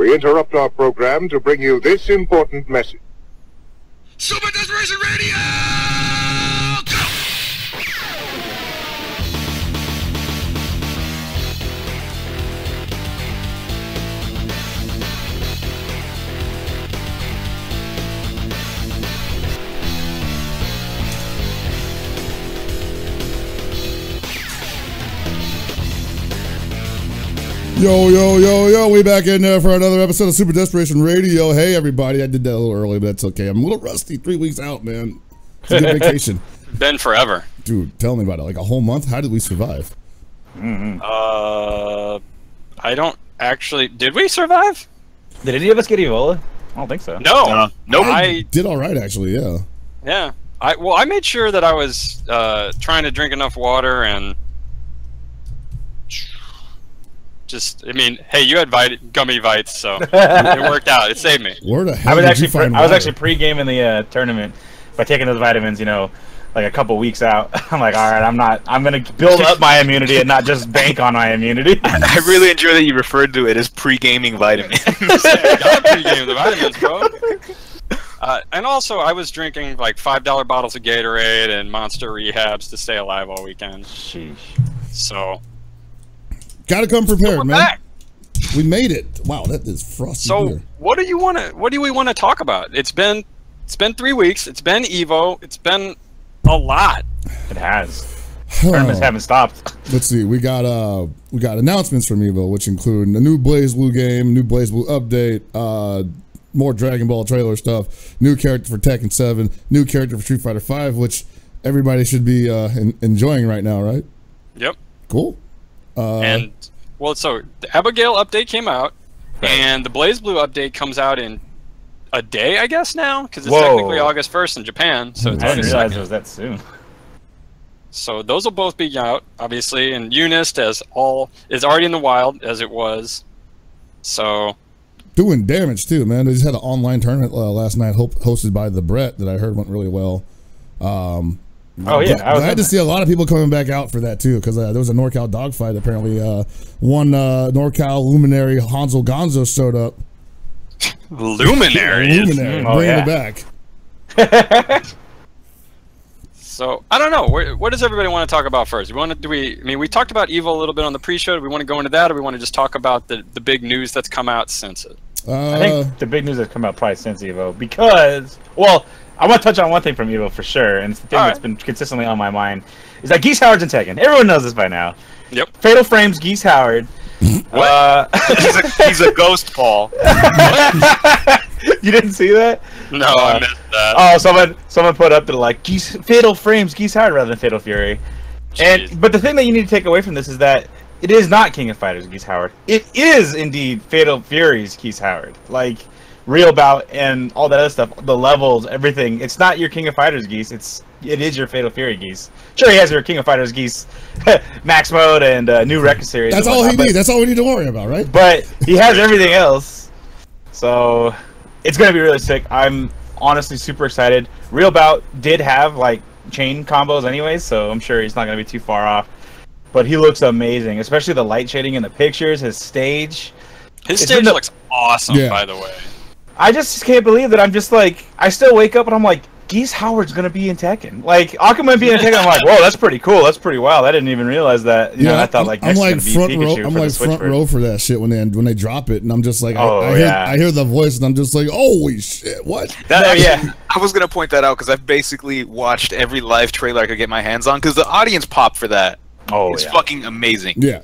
we interrupt our program to bring you this important message. Super Desperation Radio! Go! Yo, we back in there for another episode of Super Desperation Radio. Hey, everybody. I did that a little early, but that's okay. I'm a little rusty. 3 weeks out, man. It's a good vacation. Been forever. Dude, tell me about it. Like a whole month? How did we survive? I don't actually... Did we survive? Did any of us get Ebola? I don't think so. No. Nope. I did all right, actually, yeah. Yeah. I made sure that I was trying to drink enough water and... I mean, hey, you had gummy Vites, so it worked out. It saved me. Where the hell did you find water? I was actually pre-gaming the tournament by taking those vitamins, you know, like a couple weeks out. I'm like, all right, I'm going to build up my immunity and not just bank on my immunity. I really enjoy that you referred to it as pre-gaming vitamins. I gotta pre-game the vitamins, bro. And also, I was drinking like $5 bottles of Gatorade and Monster Rehabs to stay alive all weekend. Sheesh. So... Gotta come prepared, man. Back. We made it. Wow, that is frosty. So, beer. what do we want to talk about? It's been 3 weeks. It's been Evo. It's been a lot. It has. Tournaments haven't stopped. Let's see. We got announcements from Evo, which include a new BlazBlue game, new BlazBlue update, more Dragon Ball trailer stuff, new character for Tekken 7, new character for Street Fighter 5, which everybody should be enjoying right now, right? Yep. Cool. And well, so the Abigail update came out, and the BlazBlue update comes out in a day, I guess now, because it's technically August 1st in Japan. So it's I didn't realize it was that soon. So those will both be out, obviously, and Eunice is already in the wild as it was. So doing damage too, man. They just had an online tournament last night, hosted by the Brett, that I heard went really well. Oh yeah, I had to see a lot of people coming back out for that too, because there was a NorCal dogfight. Apparently, one NorCal luminary Hansel Gonzo showed up. Luminary, bringing it back. So I don't know. What does everybody want to talk about first? We talked about Evo a little bit on the pre-show. Do we want to go into that, or we want to just talk about the big news that's come out since it? I think the big news that's come out probably since Evo, because I want to touch on one thing from Evo for sure, and it's the thing that's been consistently on my mind, is that Geese Howard's in Tekken. Everyone knows this by now. Yep. Fatal Frames Geese Howard. What? He's a ghost, Paul. You didn't see that? No, I missed that. Oh, someone put up that like Fatal Frames Geese Howard rather than Fatal Fury. But the thing that you need to take away from this is that it is not King of Fighters Geese Howard. It is indeed Fatal Fury's Geese Howard. Like, real bout and all that other stuff, the levels, everything. It's not your King of Fighters Geese. It is your Fatal Fury Geese. Sure, he has your King of Fighters Geese max mode and new record series. That's all he needs. That's all we need to worry about, right? But he has everything else, so it's gonna be really sick. I'm honestly super excited. Real bout did have like chain combos anyways, so I'm sure he's not gonna be too far off. But he looks amazing, especially the light shading in the pictures. His stage. His stage looks awesome, by the way. I just can't believe that I'm just like, I still wake up and I'm like, Geese Howard's gonna be in Tekken. Like, Akuma being in Tekken, I'm like, whoa, that's pretty cool. That's pretty wild. I didn't even realize that. You know, I thought like I'm like front row for that shit when they drop it, and I'm just like, I hear the voice, and I'm just like, holy shit, what? I was gonna point that out because I've basically watched every live trailer I could get my hands on because the audience pop for that. It's fucking amazing. Yeah.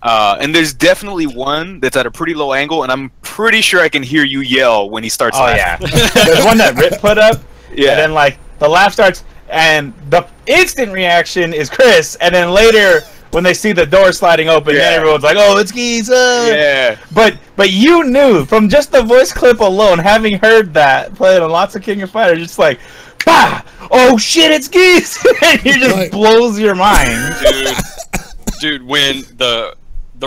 And there's definitely one that's at a pretty low angle, and I'm pretty sure I can hear you yell when he starts laughing. There's one that Rip put up, and Yeah. then like the laugh starts, and the instant reaction is Chris, and then later when they see the door sliding open, then everyone's like, "Oh, it's Geese!" Yeah. But you knew from just the voice clip alone, having heard that playing on lots of King of Fighters, just like, "Bah! Oh shit, it's Geese!" And it just blows your mind, dude. When the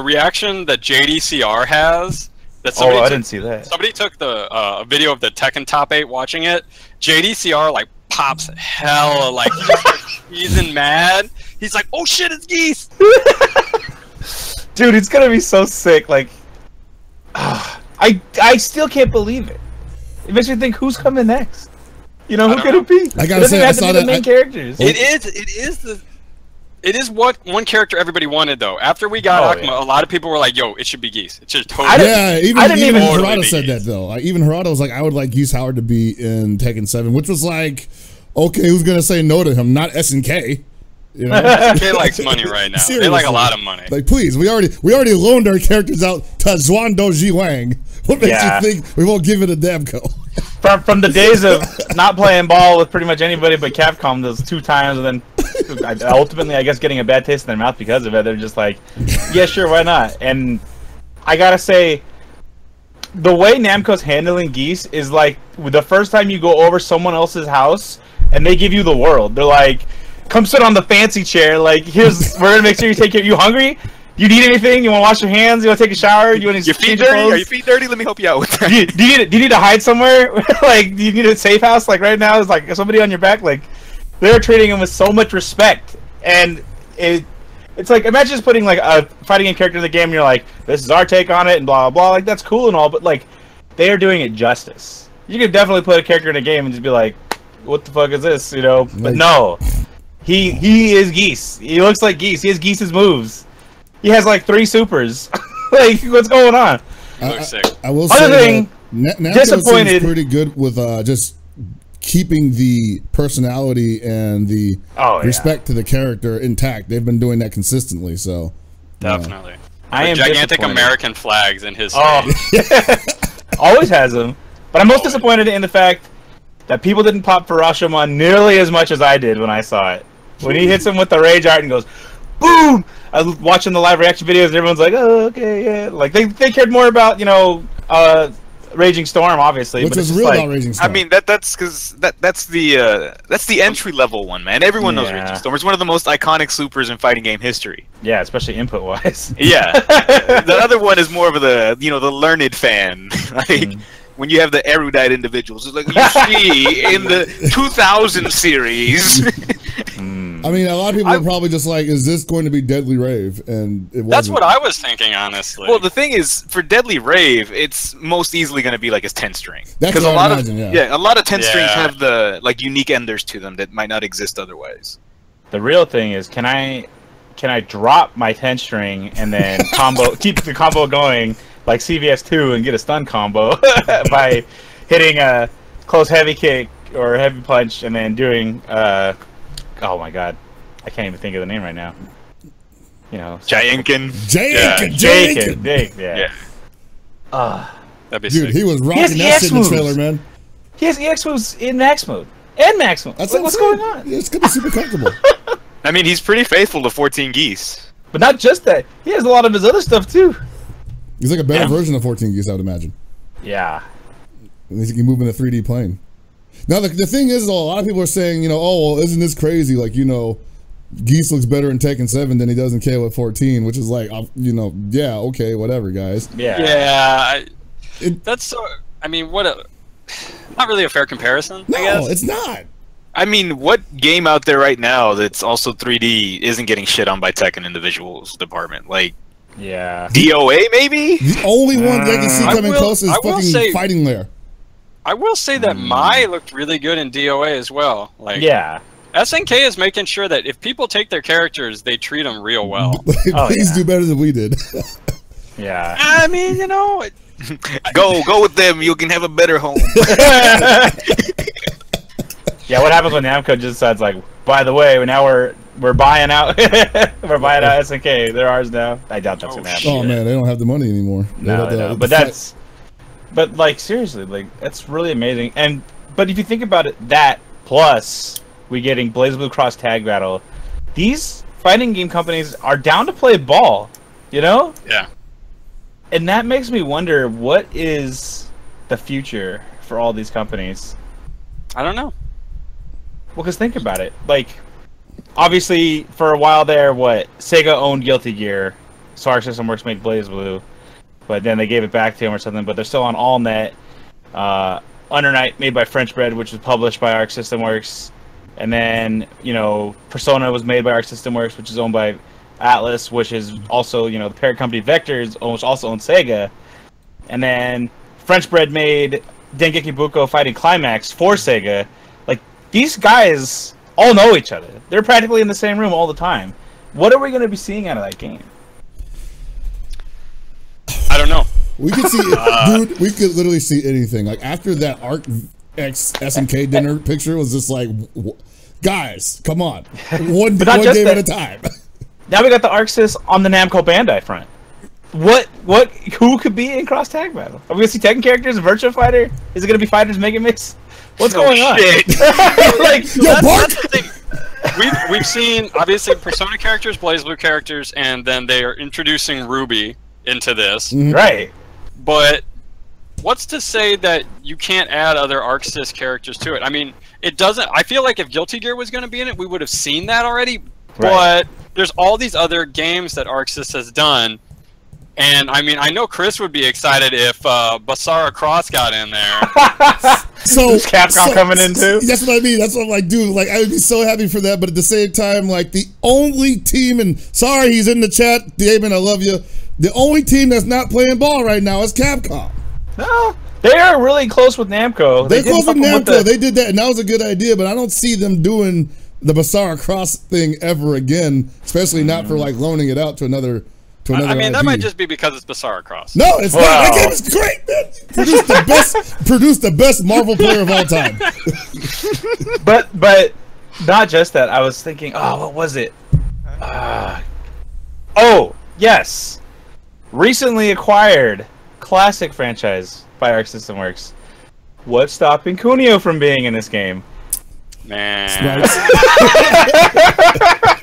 reaction that JDCR has. That I didn't see that. Somebody took the video of the Tekken top 8 watching it. JDCR like pops hella like he's in mad. He's like, "Oh shit, it's Geese!" Dude, it's gonna be so sick. Like, I I still can't believe it. It makes me think, who's coming next? You know, who could it be? I gotta say, I saw the main characters. It is what one character everybody wanted, though. After we got Akuma, a lot of people were like, "Yo, it should be Geese." It should totally. Yeah, even Harada said that though. Even Harada was like, "I would like Geese Howard to be in Tekken 7," which was like, okay, who's gonna say no to him? Not SNK. You know, SNK likes money right now. Seriously. They like a lot of money. Like, please, we already loaned our characters out to Zhuando Jiwang. What makes you think we won't give it a Damco? From the days of not playing ball with pretty much anybody but Capcom those 2 times, and then ultimately, I guess, getting a bad taste in their mouth because of it, they're just like, yeah, sure, why not? And I gotta say, the way Namco's handling Geese is like the first time you go over someone else's house and they give you the world. They're like, come sit on the fancy chair. Like, we're gonna make sure you take care. You hungry? You need anything? You want to wash your hands? You want to take a shower? You want to your feet dirty? Are your feet dirty? Let me help you out with that. Do you need to hide somewhere? Like, do you need a safe house? Like right now, it's like somebody on your back. Like, they're treating him with so much respect, and it's like, imagine just putting like a fighting game character in the game, and you're like, this is our take on it, and blah blah blah. Like, that's cool and all, but like, they are doing it justice. You could definitely put a character in a game and just be like, what the fuck is this? You know? But no, he is Geese. He looks like Geese. He has Geese's moves. He has like 3 supers. Like, what's going on? I will say Namco seems pretty good with just keeping the personality and the respect to the character intact. They've been doing that consistently, so definitely. I am gigantic American flags in his always has them. But I'm most disappointed in the fact that people didn't pop for Rashomon nearly as much as I did when I saw it. When he hits him with the rage art and goes, boom! I was watching the live reaction videos and everyone's like, oh, okay, yeah. Like, they cared more about, you know, Raging Storm, obviously. Which is real about Raging Storm. I mean, that's the entry level one, man. Everyone knows Raging Storm. It's one of the most iconic supers in fighting game history. Yeah, especially input wise. Yeah. The other one is more of the learned fan. Like, when you have the erudite individuals, it's like you see in the 2000 series. I mean, a lot of people are probably just like, is this going to be Deadly Rave? And it wasn't. That's what I was thinking, honestly. Well, the thing is, for Deadly Rave, it's most easily going to be like his 10-string. That's what I imagine, a lot of 10-strings have the like unique enders to them that might not exist otherwise. The real thing is, can I drop my 10-string and then keep the combo going like CVS2 and get a stun combo by hitting a close heavy kick or heavy punch and then doing oh my god, I can't even think of the name right now. You know, Jayankin. Yeah. That'd be dude, sick. he was rocking that shit in the trailer, man. He has EX moves in max mode and max mode. That's like, what's going on? Yeah, it's gonna be super comfortable. I mean, he's pretty faithful to 14 Geese. But not just that, he has a lot of his other stuff too. He's like a better version of 14 Geese, I would imagine. Yeah. At least he can move in a 3D plane. Now, the thing is, though, a lot of people are saying, you know, oh, well, isn't this crazy? Like, you know, Geese looks better in Tekken 7 than he does in KOF 14, which is like, you know, yeah, okay, whatever, guys. Yeah. That's so, I mean, not really a fair comparison, I guess. No, it's not. I mean, what game out there right now that's also 3D isn't getting shit on by Tekken individuals department? Like, yeah, DOA maybe? The only one that I can see coming close is fucking Fighting Lair. I will say that Mai looked really good in DOA as well. Like, yeah, SNK is making sure that if people take their characters, they treat them real well. Please do better than we did. Yeah, I mean, you know, go with them. You can have a better home. Yeah, what happens when Namco just decides, like, by the way, now we're buying out, we're buying out SNK. They're ours now. I doubt that's gonna happen. Oh man, they don't have the money anymore. No, but like seriously, like that's really amazing. But if you think about it, that plus we getting BlazBlue Cross Tag Battle, these fighting game companies are down to play ball, you know? Yeah. And that makes me wonder, what is the future for all these companies? I don't know. Well, because think about it. Like, obviously, for a while there, Sega owned Guilty Gear, so Arc System Works made BlazBlue, but then they gave it back to him or something, but they're still on AllNet. Under Night, made by French Bread, which was published by Arc System Works. And then, you know, Persona was made by Arc System Works, which is owned by Atlas, which is also, you know, the parent company Vector also owns Sega. and then French Bread made Dengeki Bunko Fighting Climax for Sega. Like, these guys all know each other. They're practically in the same room all the time. What are we going to be seeing out of that game? I don't know. We could see, dude. We could literally see anything. Like after that Arc X SNK dinner picture was just like, guys, come on, one game at a time. Now we got the ArcSys on the Namco Bandai front. Who could be in cross tag battle? Are we gonna see Tekken characters in Virtua Fighter? Is it gonna be FighterZ Mega Mix? What's going on? Like, that's the thing. We've seen obviously Persona characters, BlazBlue characters, and then they are introducing Ruby into this. Right. But what's to say that you can't add other ArcSys characters to it? I mean, it doesn't. I feel like if Guilty Gear was going to be in it, we would have seen that already. But there's all these other games that ArcSys has done. And I mean, I know Chris would be excited if Basara Cross got in there. So is Capcom coming in too? That's what I mean. That's what I'm like, dude. Like, I would be so happy for that. But at the same time, like, the only team, and sorry, he's in the chat, Damon, I love you. The only team that's not playing ball right now is Capcom. No, they are really close with Namco. They're close with Namco. They did that, and that was a good idea. But I don't see them doing the Basara Cross thing ever again, especially not for like loaning it out to another. I mean, that might just be because it's Basara Cross. No, it's not. That game is great, man. Produced the best Marvel player of all time. but not just that. I was thinking, oh, what was it? Oh, yes. Recently acquired classic franchise by Arc System Works. What's stopping Kunio from being in this game? Man.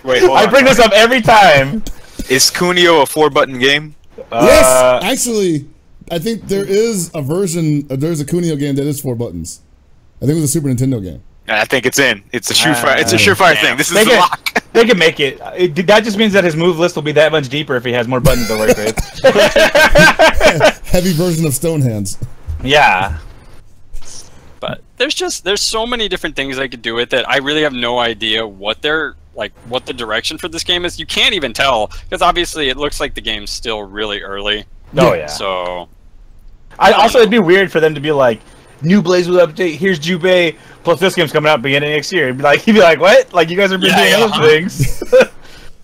Wait, hold on. I bring this up every time. Is Kunio a 4-button game? Yes, actually, I think there is a version. There's a Kunio game that is 4 buttons. I think it was a Super Nintendo game. I think it's in. It's a surefire. It's a surefire thing. This is the lock. They can make it. That just means that his move list will be that much deeper if he has more buttons to work with. Heavy version of Stone Hands. Yeah. But there's so many different things they could do with it. I really have no idea what the direction for this game is. You can't even tell because obviously it looks like the game's still really early. Oh yeah. So it'd be weird for them to be like, new BlazBlue update. Here's Jubei. Plus this game's coming out beginning of next year. He'd be like, what? Like you guys are doing other things.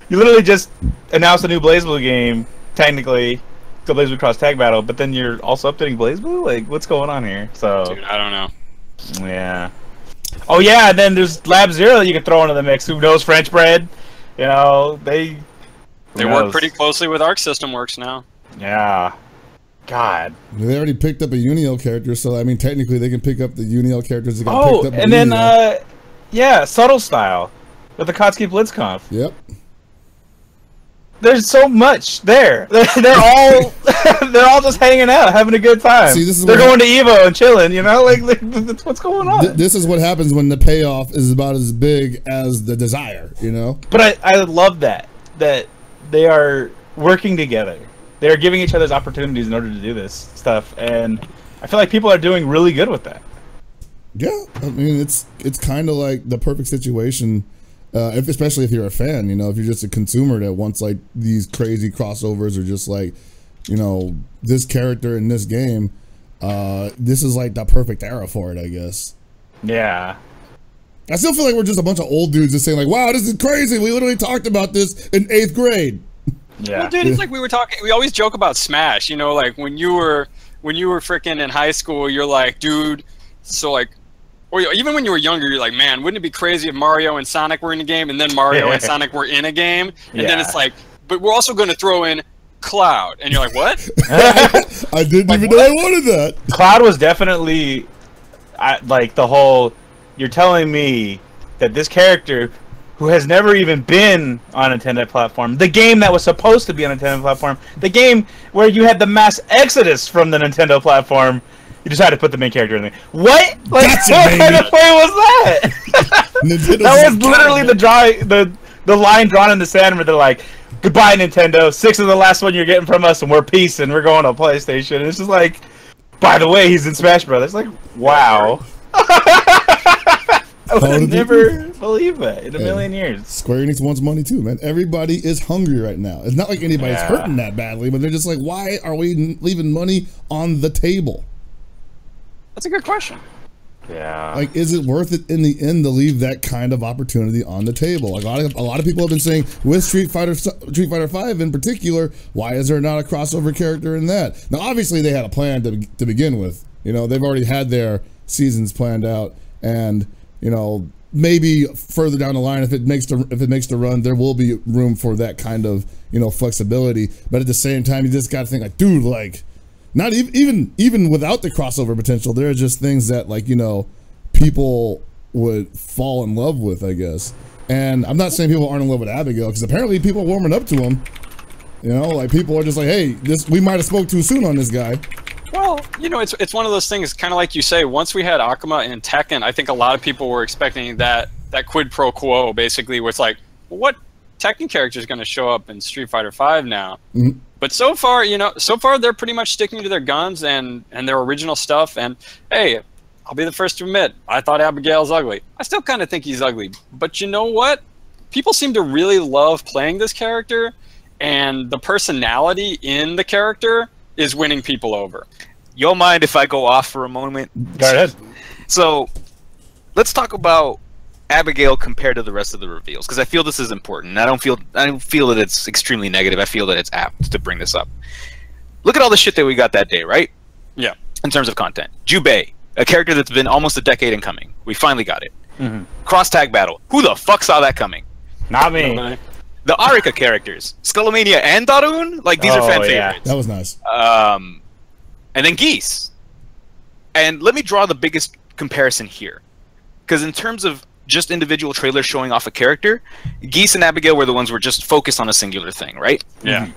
You literally just announced a new BlazBlue game. Technically, the BlazBlue Cross Tag Battle, but then you're also updating BlazBlue. Like, what's going on here? So, dude, I don't know. Yeah. Oh yeah, and then there's Lab Zero that you can throw into the mix. Who knows French Bread? You know, they work pretty closely with Arc System Works now. Yeah. God. They already picked up a Unio character, so I mean, technically they can pick up the Unio characters that got picked up. And then yeah, Subtle Style with the Kotsky Blitzkampf. Yep. There's so much there. They're all just hanging out, having a good time. See, they're going to Evo and chilling, you know? Like that's what's going on. This is what happens when the payoff is about as big as the desire, you know? But I love that they are working together. They're giving each other's opportunities in order to do this stuff, and I feel like people are doing really good with that. Yeah, I mean, it's kind of like the perfect situation, especially if you're a fan, you know, if you're just a consumer that wants like these crazy crossovers or just like, you know, this character in this game, this is like the perfect era for it, I guess. Yeah. I still feel like we're just a bunch of old dudes just saying like, wow, this is crazy. We literally talked about this in 8th grade. Yeah. Well, dude, it's like we always joke about Smash, you know, like when you were freaking in high school, you're like, dude, so like, or even when you were younger, you're like, man, wouldn't it be crazy if Mario and Sonic were in a game, and then Mario and Sonic were in a game, and then it's like, but we're also going to throw in Cloud, and you're like, what? I didn't even know I wanted that. Cloud was definitely, like the whole, you're telling me that this character who has never even been on a Nintendo platform, the game that was supposed to be on a Nintendo platform, the game where you had the mass exodus from the Nintendo platform, you decided to put the main character in there. What? Like, gotcha, what baby. kind of play was that? That was literally the line drawn in the sand where they're like, goodbye, Nintendo. 6 is the last one you're getting from us, and we're peace, and we're going to PlayStation. And it's just like, by the way, he's in Smash Brothers. Like, wow. I would have never believe it in a million years. Square Enix wants money too, man. Everybody is hungry right now. It's not like anybody's hurting that badly, but they're just like, why are we leaving money on the table? That's a good question. Yeah. Like, is it worth it in the end to leave that kind of opportunity on the table? Like a lot of people have been saying with Street Fighter V in particular, why is there not a crossover character in that? Now, obviously, they had a plan to begin with. You know, they've already had their seasons planned out, and you know, maybe further down the line, if it makes the run, there will be room for that kind of, you know, flexibility. But at the same time, you just got to think like, dude, like. Not even without the crossover potential, there are just things that, like, you know, people would fall in love with, I guess. And I'm not saying people aren't in love with Abigail, because apparently people are warming up to him. You know, like, people are just like, hey, we might have spoke too soon on this guy. Well, you know, it's one of those things, kind of like you say, once we had Akuma and Tekken, I think a lot of people were expecting that quid pro quo, basically, where it's like, well, what Tekken character is going to show up in Street Fighter V now? Mm-hmm. But so far, you know, they're pretty much sticking to their guns and their original stuff. And hey, I'll be the first to admit, I thought Abigail's ugly. I still kind of think he's ugly. But you know what? People seem to really love playing this character, and the personality in the character is winning people over. You'll mind if I go off for a moment? Go ahead. So, let's talk about Abigail compared to the rest of the reveals, because I feel this is important. I don't feel that it's extremely negative. I feel that it's apt to bring this up. Look at all the shit that we got that day, right? Yeah. In terms of content, Jubei, a character that's been almost a decade in coming. We finally got it. Mm-hmm. Cross tag battle. Who the fuck saw that coming? Not me. The Arika characters, Skullomania and Darun, like these are fan favorites. That was nice. And then Geese. And let me draw the biggest comparison here, because in terms of just individual trailers showing off a character, Geese and Abigail were the ones who were just focused on a singular thing, right? Yeah. Mm-hmm.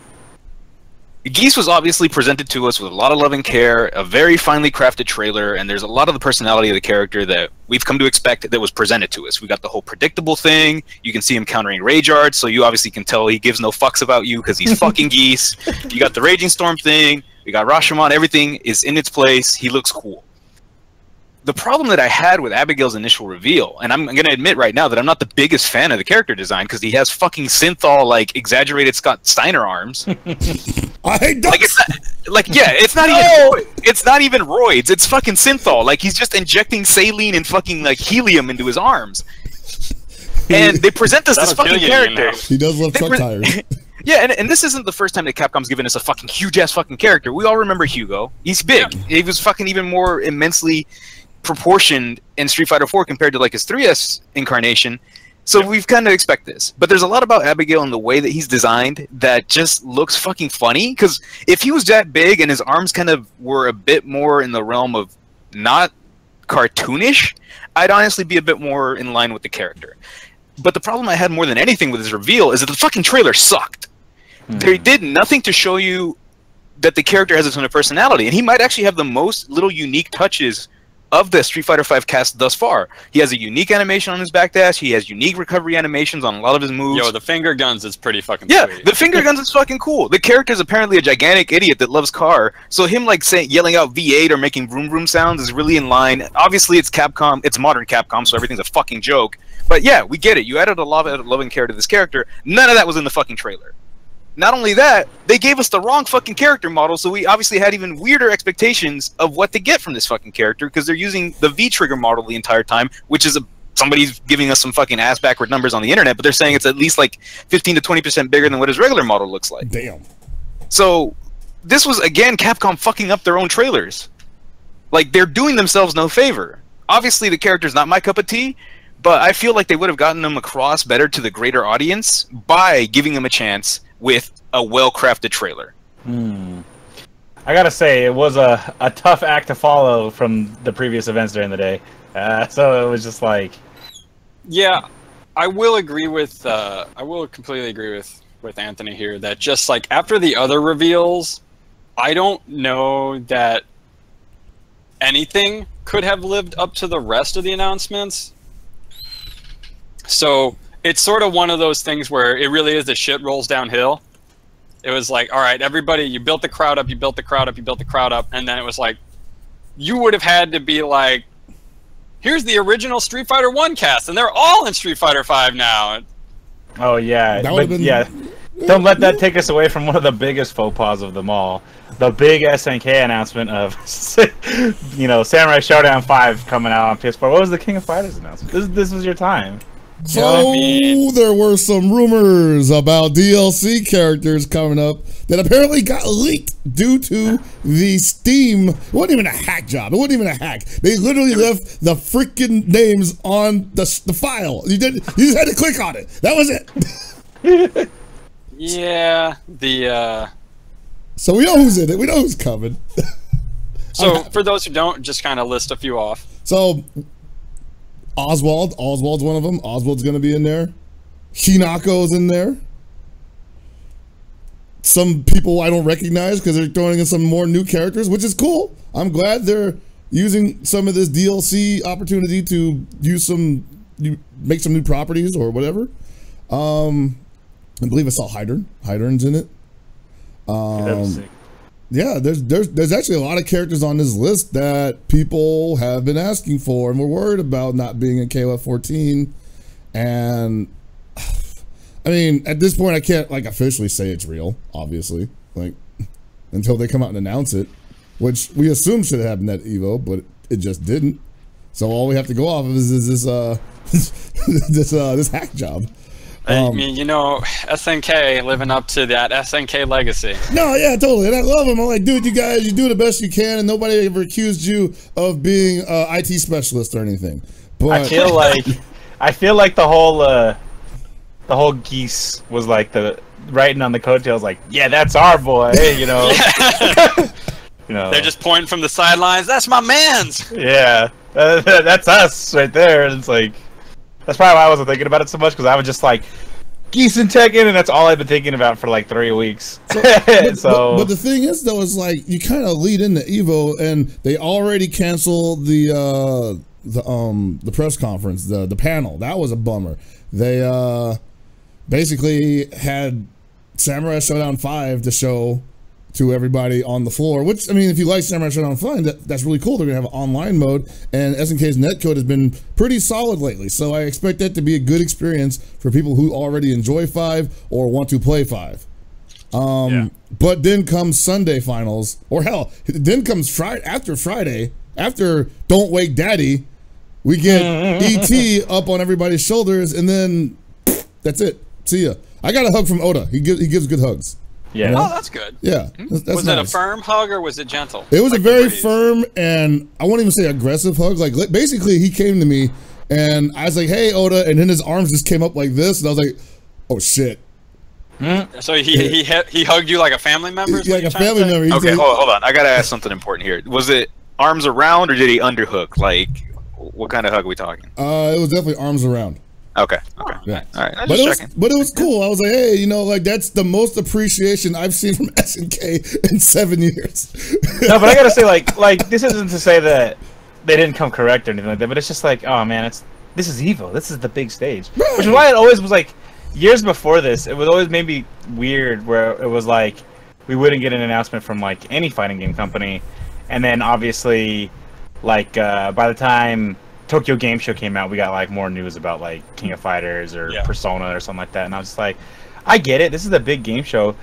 Geese was obviously presented to us with a lot of love and care, a very finely crafted trailer, and there's a lot of the personality of the character that we've come to expect that was presented to us. We got the whole predictable thing. You can see him countering Rage Art, so you obviously can tell he gives no fucks about you because he's fucking Geese. You got the Raging Storm thing. We got Rashomon. Everything is in its place. He looks cool. The problem that I had with Abigail's initial reveal, and I'm going to admit right now that I'm not the biggest fan of the character design, because he has fucking synthol, like, exaggerated Scott Steiner arms. I don't... It's not even roids. It's fucking synthol. Like, he's just injecting saline and fucking, like, helium into his arms. And they present us this fucking character. He does love truck tires. Yeah, and this isn't the first time that Capcom's given us a fucking huge-ass fucking character. We all remember Hugo. He's big. Yeah. He was fucking even more immensely proportioned in Street Fighter 4 compared to like his 3S incarnation, so we've kind of expect this. But there's a lot about Abigail and the way that he's designed that just looks fucking funny, because if he was that big and his arms kind of were a bit more in the realm of not cartoonish, I'd honestly be a bit more in line with the character. But the problem I had more than anything with his reveal is that the fucking trailer sucked. They did nothing to show you that the character has its own personality, and he might actually have the most little unique touches of the Street Fighter V cast thus far. He has a unique animation on his backdash. He has unique recovery animations on a lot of his moves. Yo, the finger guns is pretty fucking sweet. The finger guns is fucking cool. The character is apparently a gigantic idiot that loves car, so him like yelling out V8 or making vroom vroom sounds is really in line. Obviously, it's Capcom. It's modern Capcom, so everything's a fucking joke. But yeah, we get it. You added a lot of loving care to this character. None of that was in the fucking trailer. Not only that, they gave us the wrong fucking character model, so we obviously had even weirder expectations of what to get from this fucking character, because they're using the V-trigger model the entire time, which is somebody's giving us some fucking ass-backward numbers on the internet, but they're saying it's at least like 15 to 20% bigger than what his regular model looks like. Damn. So, this was, again, Capcom fucking up their own trailers. Like, they're doing themselves no favor. Obviously, the character's not my cup of tea, but I feel like they would have gotten them across better to the greater audience by giving them a chance with a well-crafted trailer. I gotta say, it was a tough act to follow from the previous events during the day. So it was just like... Yeah, I will agree with... I will completely agree with Anthony here, that just like after the other reveals, I don't know that anything could have lived up to the rest of the announcements. So... it's sort of one of those things where it really is the shit rolls downhill. It was like, all right, everybody, you built the crowd up, you built the crowd up, you built the crowd up, and then it was like, you would have had to be like here's the original Street Fighter 1 cast, and they're all in Street Fighter 5 now. Oh yeah, That but would've been- yeah. Don't let that take us away from one of the biggest faux pas of them all. The big SNK announcement of, Samurai Showdown 5 coming out on PS4. What was the King of Fighters announcement? This was your time. So there were some rumors about DLC characters coming up that apparently got leaked due to the Steam. It wasn't even a hack job. It wasn't even a hack. They literally left the freaking names on the file. You just had to click on it. That was it. Yeah, So we know who's in it. We know who's coming. So for those who don't, just kind of list a few off. So Oswald's one of them. Oswald's going to be in there. Hinako's in there. Some people I don't recognize because they're throwing in some more new characters, which is cool. I'm glad they're using some of this DLC opportunity to make some new properties or whatever. I believe I saw Hydern's in it. Yeah, there's actually a lot of characters on this list that people have been asking for, and we're worried about not being in KOF 14. And I mean, at this point, I can't officially say it's real, obviously, until they come out and announce it, which we assume should have happened at Evo, but it just didn't. So all we have to go off of is this this hack job. I mean, SNK living up to that SNK legacy. No, yeah, totally. And I love them. I'm like, dude, you guys, you do the best you can, and nobody ever accused you of being an IT specialist or anything. But I feel like the whole Geese was like the writing on the coattails, like, yeah, that's our boy, They're just pointing from the sidelines. That's my man's. Yeah, that's us right there. And it's like, that's probably why I wasn't thinking about it so much, because I was just like, Geese and Tekken, and that's all I've been thinking about for like 3 weeks. But the thing is, though, is like you kind of lead into Evo, and they already canceled the press conference, the panel. That was a bummer. They basically had Samurai Showdown 5 to show to everybody on the floor, which, I mean, if you like Samurai Showdown 5, that's really cool. They're gonna have an online mode, and SNK's netcode has been pretty solid lately, so I expect that to be a good experience for people who already enjoy 5 or want to play 5. But then comes Sunday finals, or hell, then comes Friday, after Don't Wake Daddy, we get ET up on everybody's shoulders, and then that's it. See ya. I got a hug from Oda. He gives good hugs. Yeah. Oh, that's good. Yeah. That's was nice. it a firm hug or was it gentle? It was a very firm, and I won't even say aggressive hug. Like, basically, he came to me, and I was like, hey, Oda, and then his arms just came up like this, and I was like, oh, shit. So he hugged you like a family member? Like a family member. Okay, hold on. I gotta ask something important here. Was it arms around, or did he underhook? Like, what kind of hug are we talking? It was definitely arms around. Okay. Yeah. All right. But it was cool. I was like, hey, that's the most appreciation I've seen from SNK in 7 years. No, but I gotta say, like this isn't to say that they didn't come correct or anything like that, but it's just like, oh man, this is Evo. This is the big stage. Right. Which is why it always was like, years before this, it was always maybe weird where it was like, we wouldn't get an announcement from like any fighting game company, and then obviously, like by the time Tokyo Game Show came out, we got like more news about like King of Fighters or Persona or something like that, and I was just like, I get it, this is a big game show,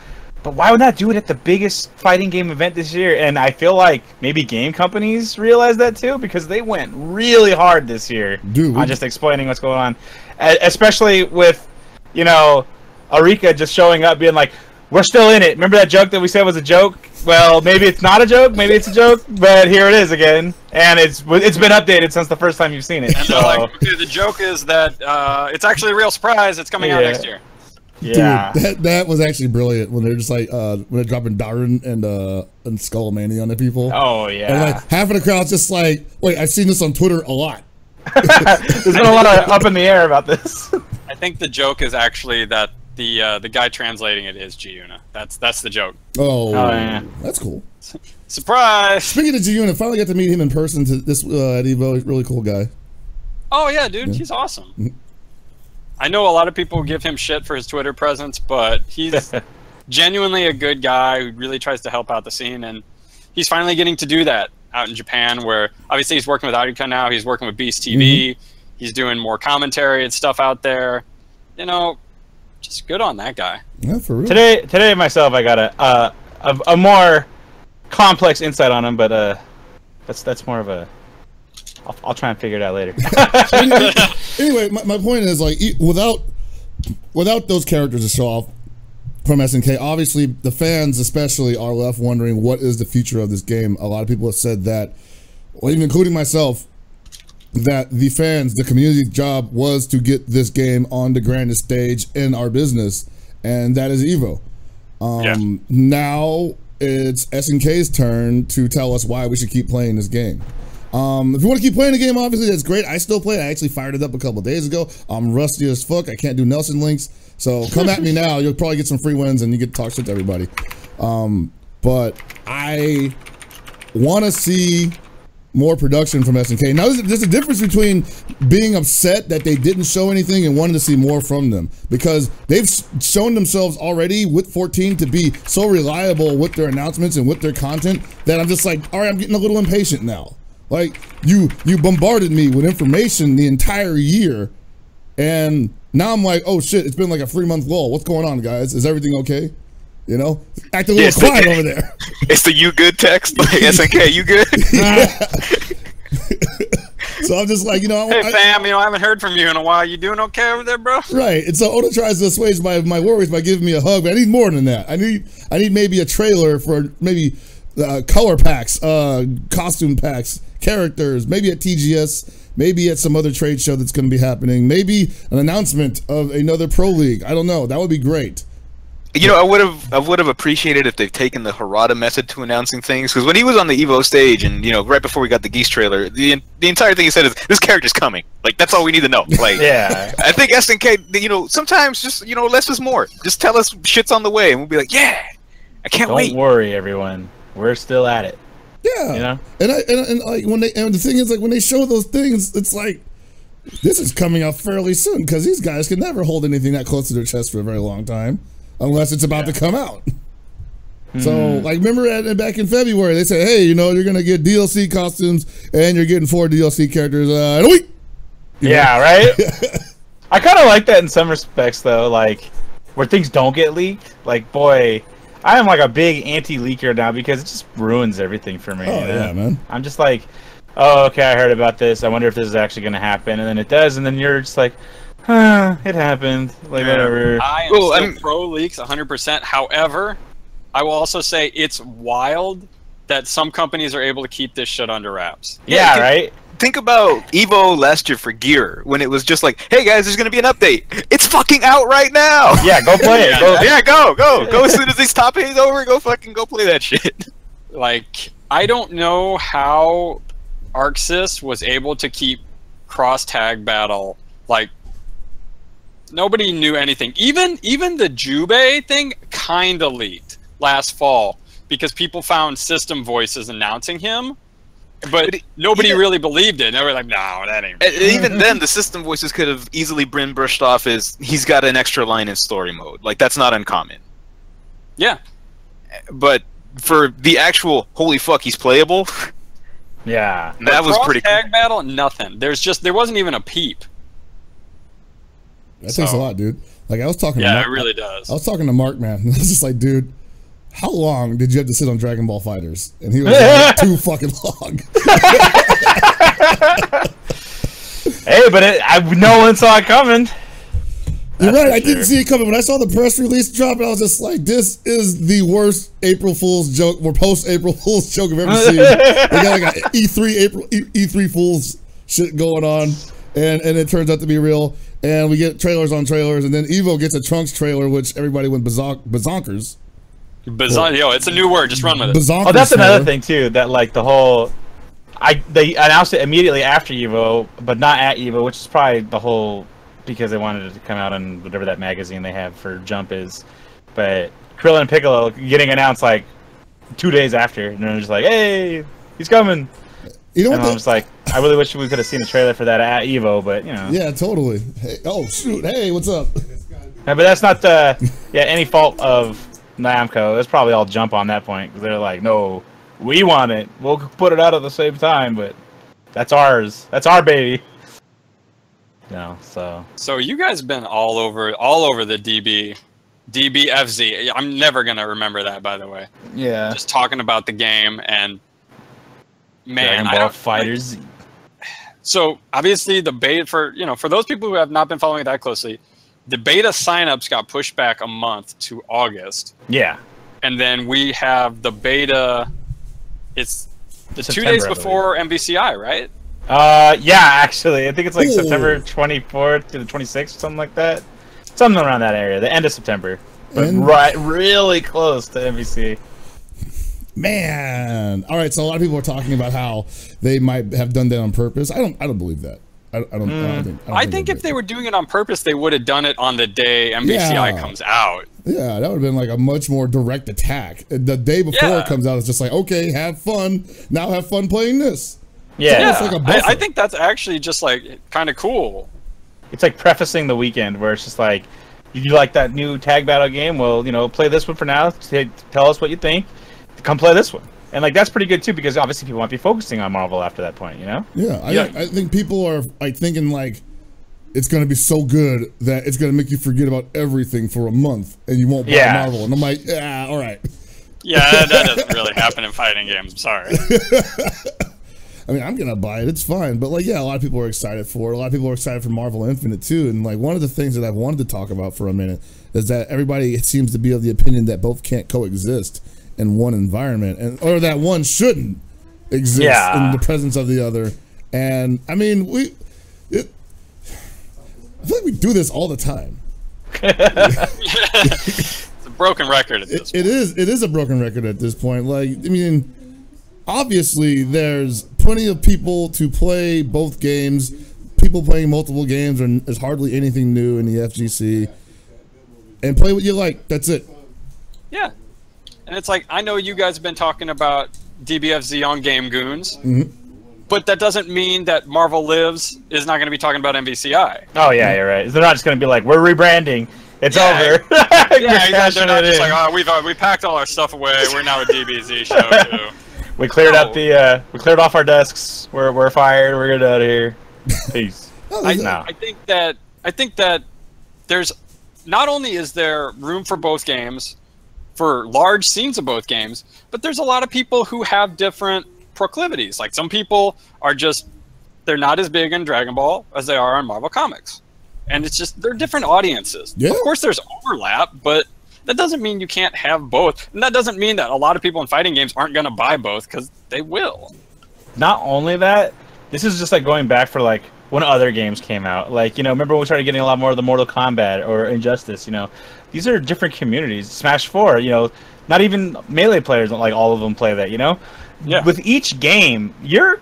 but why would not do it at the biggest fighting game event this year? And I feel like maybe game companies realize that too, because they went really hard this year on just explaining what's going on, especially with, Arika just showing up being like, we're still in it. Remember that joke that we said was a joke? Well, maybe it's not a joke, maybe it's a joke, but here it is again, and it's been updated since the first time you've seen it. And they're like, okay, the joke is that it's actually a real surprise. It's coming out next year. Yeah, dude, that was actually brilliant when they're just like when they're dropping Darren and Skullomania on the people. Oh yeah, and like half of the crowd's just like, wait, I've seen this on Twitter a lot. There's been a lot of up in the air about this. I think the joke is actually that the guy translating it is Giuna. That's the joke. Oh yeah, that's cool. Surprise! Speaking of Giuna, finally got to meet him in person at Evo. He's a really cool guy. Oh yeah, dude, he's awesome. I know a lot of people give him shit for his Twitter presence, but he's genuinely a good guy who really tries to help out the scene, and he's finally getting to do that. out in Japan, where obviously he's working with Abigail now. He's working with Beast TV. He's doing more commentary and stuff out there. You know, just good on that guy. Yeah, for real. Today myself, I got a more complex insight on him, but that's more of a. I'll try and figure it out later. Anyway, my point is, like, without those characters to show off from SNK, obviously the fans especially are left wondering what is the future of this game. A lot of people have said that, well, even including myself, that the fans, the community's job was to get this game on the grandest stage in our business, and that is Evo. Now it's SNK's turn to tell us why we should keep playing this game. If you want to keep playing the game, obviously that's great. I still play it. I actually fired it up a couple of days ago. I'm rusty as fuck. I can't do Nelson links, so come at me now. You'll probably get some free wins and you get to talk shit to everybody. But I want to see more production from SNK. Now, there's a difference between being upset that they didn't show anything and wanting to see more from them, because they've shown themselves already with 14 to be so reliable with their announcements and with their content that I'm just like, all right, I'm getting a little impatient now. Like, you bombarded me with information the entire year, and now I'm like, oh shit, it's been like a 3-month lull. What's going on, guys? Is everything okay? You know, act a little quiet over there. It's the "you good" text, like SNK, you good? So I'm just like, you know, hey fam, you know, I haven't heard from you in a while. You doing okay over there, bro? Right. And so Oda tries to assuage my worries by giving me a hug, but I need more than that. I need maybe a trailer for maybe color packs, costume packs, characters, maybe at TGS, maybe at some other trade show that's going to be happening, maybe an announcement of another Pro League. I don't know. That would be great. You know, I would have appreciated if they've taken the Harada method to announcing things, because when he was on the Evo stage, and you know, right before we got the Geese trailer, the entire thing he said is, "This character's coming." Like, that's all we need to know. Like, Yeah. I think SNK, you know, sometimes just, you know, less is more. Just tell us shit's on the way, and we'll be like, "Yeah, I can't wait." Don't worry, everyone. We're still at it. Yeah. You know? And like when the thing is, like, when they show those things, it's like, this is coming out fairly soon, because these guys can never hold anything that close to their chest for a very long time. Unless it's about to come out. So, like, remember back in February, they said, hey, you know, you're going to get DLC costumes and you're getting 4 DLC characters in a week. Yeah, right? I kind of like that in some respects, though, like, where things don't get leaked. Like, boy, I am like a big anti-leaker now, because it just ruins everything for me. Oh, yeah, man. I'm just like, oh, okay, I heard about this. I wonder if this is actually going to happen. And then it does, and then you're just like, it happened. Like, whatever. I am still pro leaks 100%. However, I will also say it's wild that some companies are able to keep this shit under wraps. Yeah, right? Think about Evo last year for Gear, when it was just like, hey guys, there's gonna be an update. It's fucking out right now! Yeah, go play it. Go as soon as this top 8 is over, go play that shit. Like, I don't know how ArcSys was able to keep cross-tag battle, like, nobody knew anything. Even the Jubei thing kind of leaked last fall, because people found system voices announcing him, but nobody really believed it. They were like, no, that ain't real. Even then, the system voices could have easily been brushed off as, he's got an extra line in story mode. Like, that's not uncommon. Yeah. But for the actual, holy fuck, he's playable, yeah, that was pretty cool. Tag battle, nothing. There wasn't even a peep. That takes a lot, dude. Like, I was talking to Mark. Yeah, it really does. I was talking to Mark, man. I was just like, dude, how long did you have to sit on Dragon Ball FighterZ? And he was like, too fucking long. Hey, but no one saw it coming. You're right, I didn't see it coming. When I saw the press release drop, I was just like, this is the worst April Fool's joke, or post-April Fool's joke I've ever seen. They got like an E3 Fool's shit going on, and it turns out to be real. And we get trailers on trailers, and then Evo gets a Trunks trailer, which everybody went bazonkers. Yo, it's a new word. Just run with it. Oh, that's another thing too. That like the whole, they announced it immediately after Evo, but not at Evo, which is probably the whole, because they wanted it to come out on whatever that magazine they have for Jump is. But Krillin and Piccolo getting announced like 2 days after, and they're just like, hey, he's coming. You know and what? I was like, I really wish we could have seen a trailer for that at Evo, but you know. Yeah, totally. Hey, oh shoot! Hey, what's up? Yeah, but that's not any fault of Namco. That's probably all Jump on that point, because they're like, no, We want it. We'll put it out at the same time, but that's ours. That's our baby. No, so. So you guys have been all over the DBFZ. I'm never gonna remember that, by the way. Yeah. Just talking about the game and man, Dragon Ball FighterZ. So obviously the beta for those people who have not been following it that closely, the beta signups got pushed back a month to August. Yeah. And then we have the beta. It's the September, 2 days before MVCI, right? Yeah, actually, I think it's like September 24th to the 26th, or something like that. Something around that area, the end of September, but really close to MVC. Man, all right. So a lot of people are talking about how they might have done that on purpose. I don't believe that. I think if they were doing it on purpose, they would have done it on the day MVCI comes out. Yeah, that would have been like a much more direct attack. The day before it comes out, it's just like, okay, have fun. Now have fun playing this. Yeah, it's like a buffer. I think that's actually just like kind of cool. It's like prefacing the weekend, where it's just like, you like that new tag battle game? Well, play this one for now. Tell us what you think. Come play this one. And like that's pretty good too, because obviously people might be focusing on Marvel after that point, Yeah, I think people are like thinking like it's gonna be so good that it's gonna make you forget about everything for a month and you won't buy Marvel. And I'm like, yeah, all right. Yeah, that doesn't really happen in fighting games. I'm sorry. I mean, I'm gonna buy it. It's fine, but like, yeah, a lot of people are excited for it. A lot of people are excited for Marvel Infinite too. And like, one of the things that I've wanted to talk about for a minute is that everybody seems to be of the opinion that both can't coexist in one environment, or that one shouldn't exist in the presence of the other. And I mean, I feel like we do this all the time. It's a broken record at this point. It is a broken record at this point. Like, I mean, obviously there's plenty of people to play both games. People playing multiple games, and there's hardly anything new in the FGC. And play what you like. That's it. Yeah. And it's like, I know you guys have been talking about DBFZ on Game Goons, but that doesn't mean that Marvel Lives is not going to be talking about MVCI. Oh, yeah, you're right. They're not just going to be like, we're rebranding. It's over. Yeah, they're not just like, oh, we packed all our stuff away. We're now a DBZ show, too. We cleared up we cleared off our desks. We're fired. We're getting out of here. Peace. I think that there's, not only is there room for both games, for large scenes of both games, but there's a lot of people who have different proclivities. Like some people are just, they're not as big in Dragon Ball as they are on Marvel Comics. And it's just, they're different audiences. Yeah. Of course there's overlap, but that doesn't mean you can't have both. And that doesn't mean that a lot of people in fighting games aren't going to buy both, because they will. Not only that, this is just like going back for like when other games came out. Like, remember when we started getting a lot more of the Mortal Kombat or Injustice, These are different communities. Smash 4, not even Melee players don't like all of them play that, Yeah. With each game, your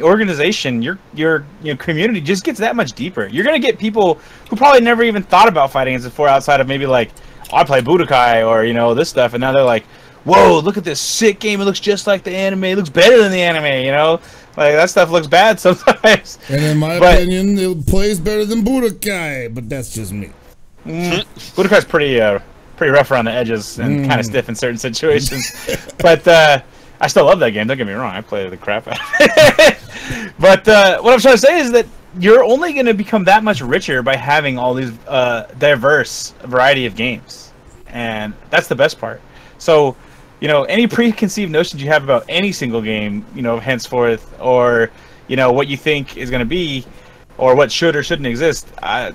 organization, your community just gets that much deeper. You're gonna get people who probably never even thought about fighting games before, outside of maybe like, oh, I play Budokai or this stuff, and now they're like, whoa, look at this sick game. It looks just like the anime. It looks better than the anime. Like that stuff looks bad sometimes. And in my opinion, it plays better than Budokai, but that's just me. Budokai's pretty rough around the edges and kind of stiff in certain situations, but I still love that game. Don't get me wrong, I play the crap out of it. But what I'm trying to say is that you're only going to become that much richer by having all these diverse variety of games, and that's the best part. So, any preconceived notions you have about any single game, henceforth, or what you think is going to be, or what should or shouldn't exist,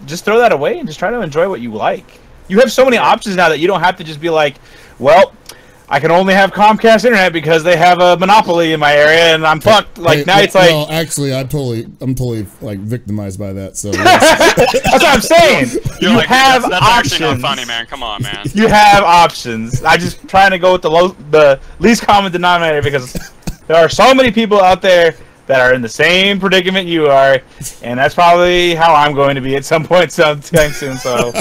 just throw that away and just try to enjoy what you like. You have so many options now that you don't have to just be like, well, I can only have Comcast internet because they have a monopoly in my area and I'm fucked. Like now it's like, well, actually, I'm totally like victimized by that. So that's what I'm saying. You have that's options. Actually not funny, man. Come on, man. You have options. I'm just trying to go with the least common denominator, because there are so many people out there that are in the same predicament you are, and that's probably how I'm going to be at some point sometime soon. So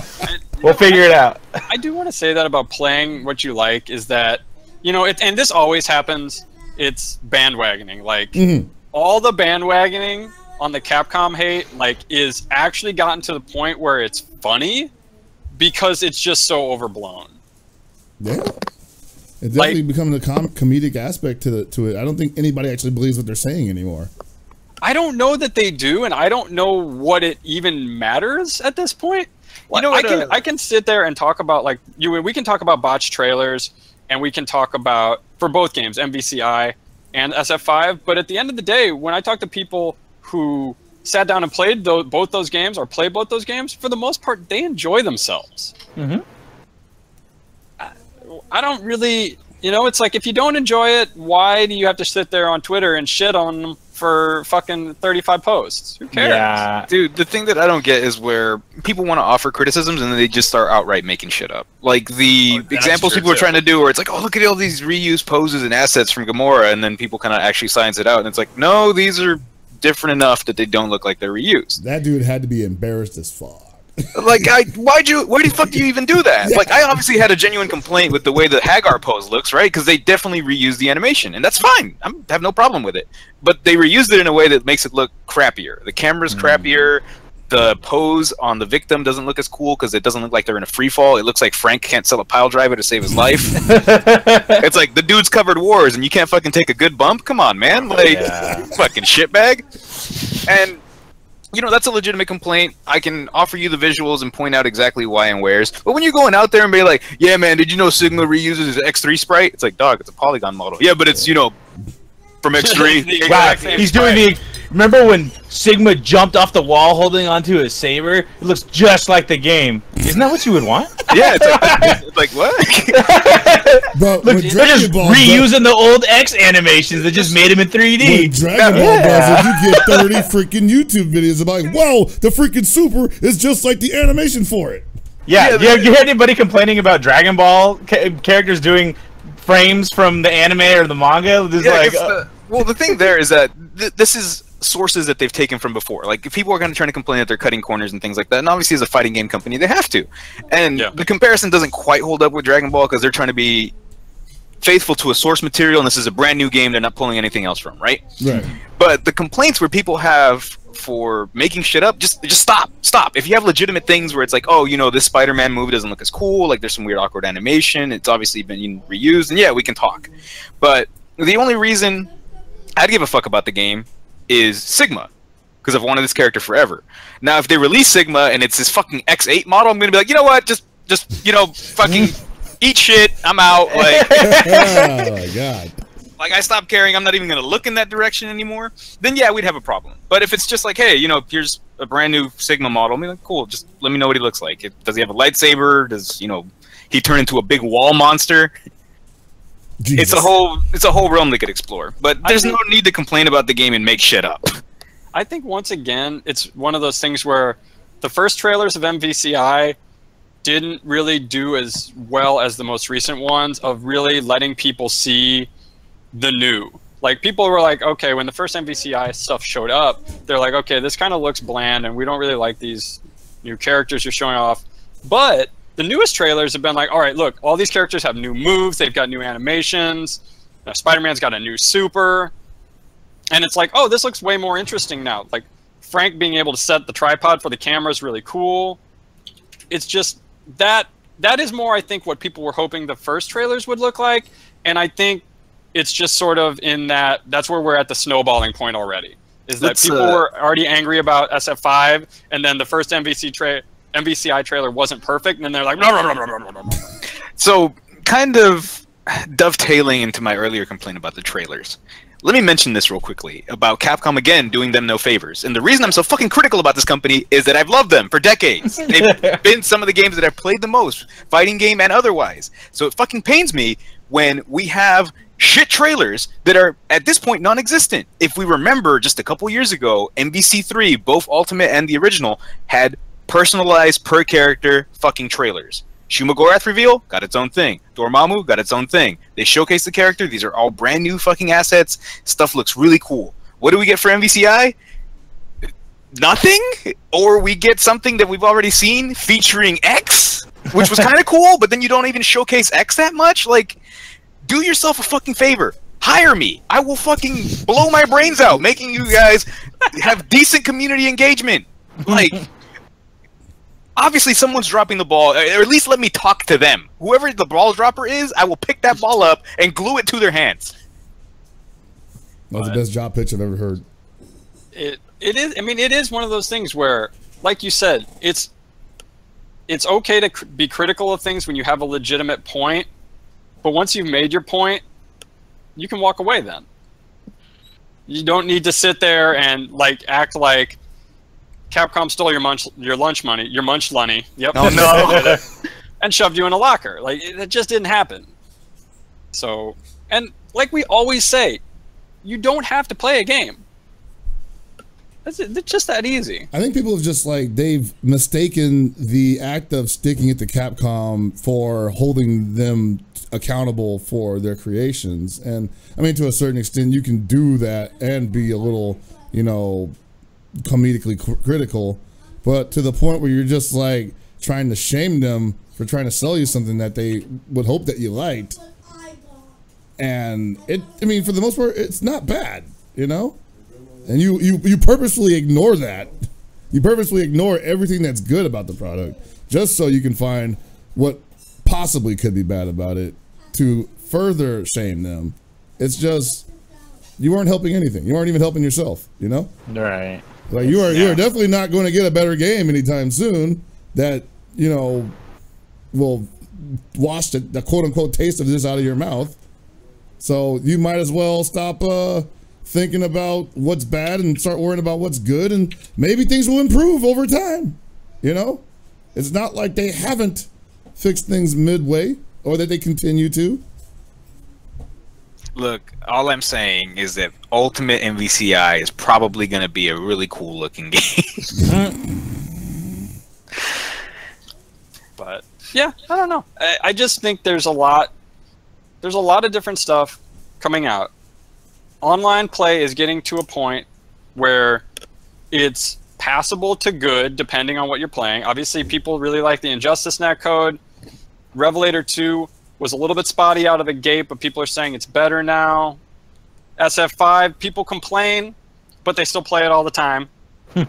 we'll figure it out. I do want to say that about playing what you like is that, and this always happens, it's bandwagoning. Like, all the bandwagoning on the Capcom hate, is actually gotten to the point where it's funny because it's just so overblown. Yeah. It's definitely becoming a comedic aspect to it. I don't think anybody actually believes what they're saying anymore. I don't know that they do, and I don't know what it even matters at this point. You know, I can sit there and talk about we can talk about botched trailers, and we can talk about for both games, MVCI and SF5. But at the end of the day, when I talk to people who sat down and played both those games or play both those games, for the most part, they enjoy themselves. Mm-hmm. I don't really, it's like if you don't enjoy it, why do you have to sit there on Twitter and shit on them for fucking 35 posts? Who cares? Yeah. Dude, the thing that I don't get is where people want to offer criticisms and then they just start outright making shit up. Like the examples people are trying to do where it's like, oh, look at all these reused poses and assets from Gamora, and then people kind of actually science it out, and it's like, no, these are different enough that they don't look like they're reused. That dude had to be embarrassed as fuck. Like, why the fuck do you even do that? Yeah. Like, I obviously had a genuine complaint with the way the Hagar pose looks, right? Because they definitely reused the animation, and that's fine. I have no problem with it. But they reused it in a way that makes it look crappier. The camera's crappier. The pose on the victim doesn't look as cool because it doesn't look like they're in a free fall. It looks like Frank can't sell a pile driver to save his life. It's like the dude's covered wars, and you can't fucking take a good bump. Come on, man! Like, fucking shitbag. And that's a legitimate complaint. I can offer you the visuals and point out exactly why and where's. But when you're going out there and be like, yeah, man, did you know Sigma reuses his X3 sprite? It's like, dog, it's a polygon model. Yeah, but it's, from X3. Wow, he's doing the... Remember when Sigma jumped off the wall holding onto his saber? It looks just like the game. Isn't that what you would want? Yeah, it's like what? But look, they're just reusing the old X animations that just made him in 3D. When Dragon Ball does it, you get 30 freaking YouTube videos about, whoa, the freaking super is just like the animation for it. Yeah, you hear anybody complaining about Dragon Ball characters doing frames from the anime or the manga? Well, the thing there is that this is sources that they've taken from before. Like, if people are going to try to complain that they're cutting corners and things like that, and obviously as a fighting game company, they have to. And the comparison doesn't quite hold up with Dragon Ball because they're trying to be faithful to a source material, and this is a brand new game they're not pulling anything else from, right? Right. But the complaints where people have for making shit up, just stop. If you have legitimate things where it's like, oh, this Spider-Man movie doesn't look as cool, like there's some weird awkward animation, it's obviously been reused, and yeah, we can talk. But the only reason I'd give a fuck about the game is Sigma, because I've wanted this character forever. Now, if they release Sigma and it's this fucking X8 model, I'm gonna be like, you know what, just fucking eat shit, I'm out. Like, oh my god. Like, I stopped caring, I'm not even gonna look in that direction anymore. Then yeah, we'd have a problem. But if it's just like, hey, here's a brand new Sigma model, I'm like, cool, just let me know what he looks like. Does he have a lightsaber? Does he turn into a big wall monster? Jesus. It's a whole realm they could explore, but there's no need to complain about the game and make shit up. I think once again, it's one of those things where the first trailers of MVCI didn't really do as well as the most recent ones of really letting people see the new. Like, people were like, okay, when the first MVCI stuff showed up, they're like, okay, this kind of looks bland and we don't really like these new characters you're showing off. But the newest trailers have been like, all right, look, all these characters have new moves, they've got new animations, Spider-Man's got a new super, and it's like, oh, this looks way more interesting now. Like, Frank being able to set the tripod for the camera is really cool. It's just, that is more, I think, what people were hoping the first trailers would look like, and I think it's just sort of in that's where we're at the snowballing point already, is that people were already angry about SF5, and then the first MVCI trailer wasn't perfect, and then they're like, no. So, kind of dovetailing into my earlier complaint about the trailers, let me mention this real quickly about Capcom again doing them no favors. And the reason I'm so fucking critical about this company is that I've loved them for decades. They've been some of the games that I've played the most, fighting game and otherwise. So it fucking pains me when we have shit trailers that are at this point non-existent. If we remember, just a couple years ago, MVC3, both Ultimate and the original, had personalized per character fucking trailers. Shumagorath reveal got its own thing. Dormammu got its own thing. They showcase the character. These are all brand new fucking assets. Stuff looks really cool. What do we get for MVCI? Nothing? Or we get something that we've already seen featuring X, which was kind of cool, but then you don't even showcase X that much? Like, do yourself a fucking favor. Hire me. I will fucking blow my brains out making you guys have decent community engagement. Like, obviously someone's dropping the ball, or at least let me talk to them. Whoever the ball dropper is, I will pick that ball up and glue it to their hands. That was the best job pitch I've ever heard. It is. I mean, it is one of those things where, like you said, it's okay to be critical of things when you have a legitimate point, but once you've made your point, you can walk away. Then you don't need to sit there and like act like Capcom stole your lunch money. Yep. Oh no. And shoved you in a locker. Like, it just didn't happen. So, and like we always say, you don't have to play a game. It's just that easy. I think people have just like, they've mistaken the act of sticking it to Capcom for holding them accountable for their creations. And I mean, to a certain extent, you can do that and be a little, you know, comedically critical, but to the point where you're just like trying to shame them for trying to sell you something that they would hope that you liked. And I mean, for the most part, it's not bad, you know? And you purposefully ignore that. You purposefully ignore everything that's good about the product just so you can find what possibly could be bad about it to further shame them. It's just, you weren't helping anything. You weren't even helping yourself, you know? Right. Like, you are definitely not going to get a better game anytime soon that, you know, will wash the quote-unquote taste of this out of your mouth. So you might as well stop thinking about what's bad and start worrying about what's good, and maybe things will improve over time, you know? It's not like they haven't fixed things midway or that they continue to. Look, all I'm saying is that Ultimate MVCI is probably going to be a really cool looking game. But yeah, I don't know. I just think there's a lot of different stuff coming out. Online play is getting to a point where it's passable to good depending on what you're playing. Obviously, people really like the Injustice netcode. Revelator 2 was a little bit spotty out of the gate, but people are saying it's better now. SF5, people complain, but they still play it all the time.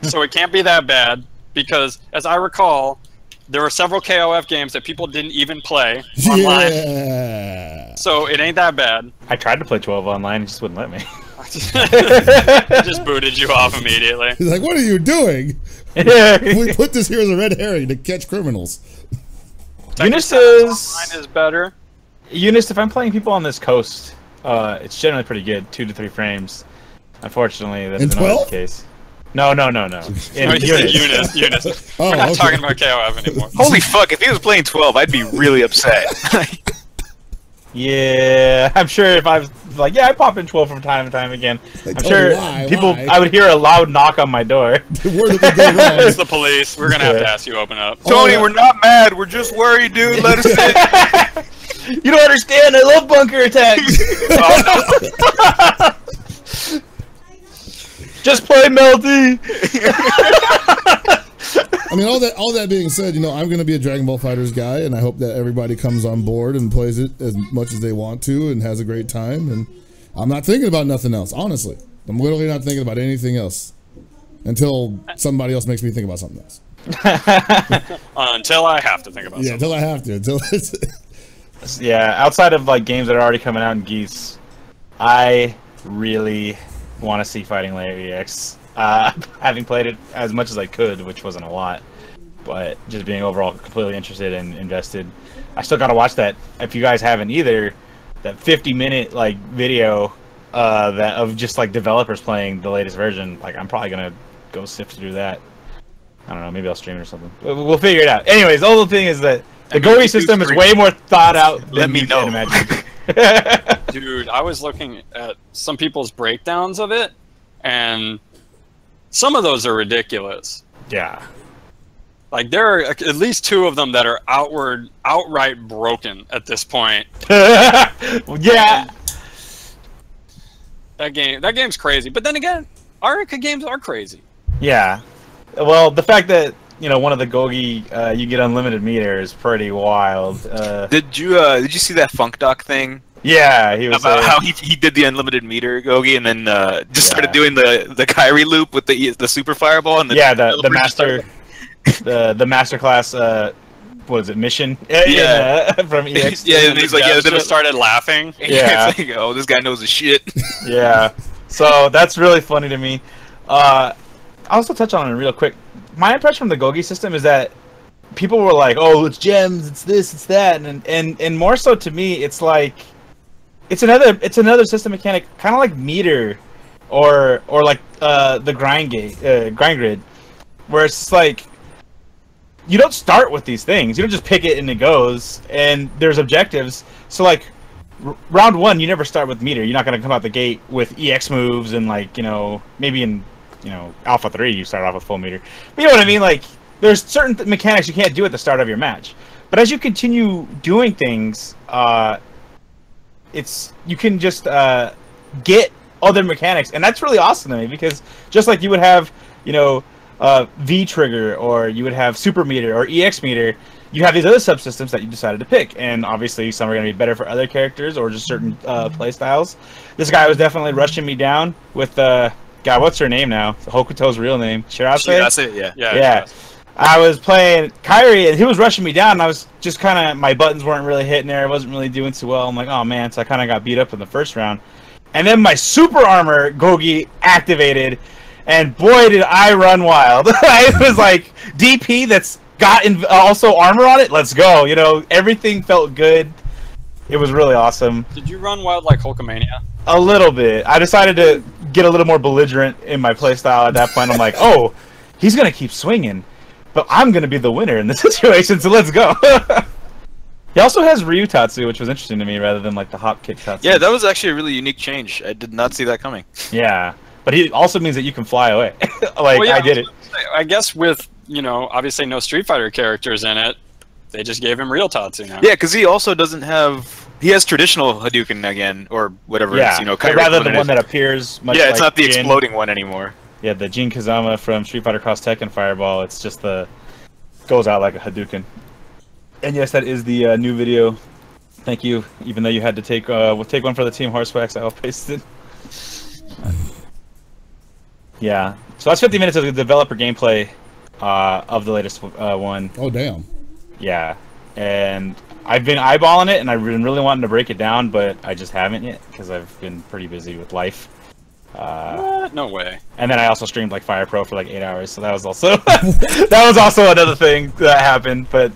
So it can't be that bad, because as I recall, there were several KOF games that people didn't even play online. Yeah. So it ain't that bad. I tried to play 12 online, it just wouldn't let me. It just booted you off immediately. He's like, what are you doing? We put this here as a red herring to catch criminals. Eunice is better. Eunice, if I'm playing people on this coast, it's generally pretty good, 2 to 3 frames. Unfortunately, that's not the case. No. In Eunice. We're not talking about KOF anymore. Holy fuck, if he was playing 12, I'd be really upset. Yeah, I'm sure if I was like, yeah, I pop in 12 from time to time again. I'm sure I would hear a loud knock on my door. It's the police. We're gonna have to ask you to open up. Tony, we're not mad. We're just worried, dude. Let us in. You don't understand. I love bunker attacks. Just play Melty. I mean, all that being said, you know, I'm going to be a Dragon Ball FighterZ guy, and I hope that everybody comes on board and plays it as much as they want to and has a great time. And I'm not thinking about nothing else, honestly. I'm literally not thinking about anything else until somebody else makes me think about something else. Until I have to think about something. Until I have to. Yeah, outside of like games that are already coming out in Geese, I really want to see Fighting Layer EX. Having played it as much as I could, which wasn't a lot, but just being overall completely interested and invested. I still gotta watch that. If you guys haven't either, that 50-minute like video that of just like developers playing the latest version. Like, I'm probably gonna go sift through that. I don't know, maybe I'll stream it or something. We'll figure it out. Anyways, the whole thing is that the Gory system is way more thought out than you can imagine. Dude, I was looking at some people's breakdowns of it, and some of those are ridiculous. Yeah. Like, there are at least 2 of them that are outright broken at this point. Yeah. That game's crazy. But then again, Arica games are crazy. Yeah. Well, the fact that, you know, one of the Gogi, you get unlimited meter is pretty wild. Did you see that Funk Doc thing? Yeah, he was about how he did the unlimited meter Gogi and then just started doing the Kyrie loop with the super fireball and the master. the masterclass. What is it? Mission? From EX. Yeah, and he's like, Then I started laughing. Yeah. It's like, oh, this guy knows his shit. Yeah. So that's really funny to me. I'll also touch on it real quick. My impression from the Gogi system is that people were like, "Oh, it's gems, it's this, it's that," and more so to me, it's like it's another system mechanic, kind of like meter, or like the grind grid, where it's like you don't start with these things. You don't just pick it and it goes. And there's objectives. So like round 1, you never start with meter. You're not gonna come out the gate with EX moves and like maybe in Alpha 3 you start off with full meter. But you know what I mean? Like there's certain mechanics you can't do at the start of your match. But as you continue doing things, you can just get other mechanics, and that's really awesome to me because just like you would have V trigger, or you would have super meter or EX meter, you have these other subsystems that you decided to pick, and obviously some are going to be better for other characters or just certain play styles. This guy was definitely rushing me down with God, what's her name now? Hokuto's real name, Shirase? Yeah. I was playing Kairi, and he was rushing me down, and I was just kind of, my buttons weren't really hitting there, I wasn't really doing too well. I'm like, oh man, so I kind of got beat up in the first round. And then my super armor Gogi activated, and boy did I run wild. It was like DP that's got also armor on it. Let's go. Everything felt good. It was really awesome. Did you run wild like Hulkamania? A little bit. I decided to get a little more belligerent in my playstyle at that point. I'm like, oh, he's going to keep swinging, but I'm going to be the winner in this situation, so let's go. He also has Ryu Tatsu, which was interesting to me, rather than like the hop kick Tatsu. Yeah, that was actually a really unique change. I did not see that coming. Yeah. But he also means that you can fly away. I did it. I guess with, obviously no Street Fighter characters in it, they just gave him real Tatsu now. Yeah, because he also doesn't have... He has traditional Hadouken again, or whatever it's, rather than the one that appears much it's like not the Jin. exploding one anymore. Yeah, the Jin Kazama from Street Fighter Cross Tekken Fireball, it's just goes out like a Hadouken. And yes, that is the new video. Thank you, even though you had to we'll take one for the Team Horsewax, I'll paste it. Yeah, so that's 50 minutes of the developer gameplay of the latest one. Oh, damn. Yeah, and I've been eyeballing it, and I've been really wanting to break it down, but I just haven't yet, because I've been pretty busy with life. What? No way. And then I also streamed like Fire Pro for like 8 hours, so that was also another thing that happened, but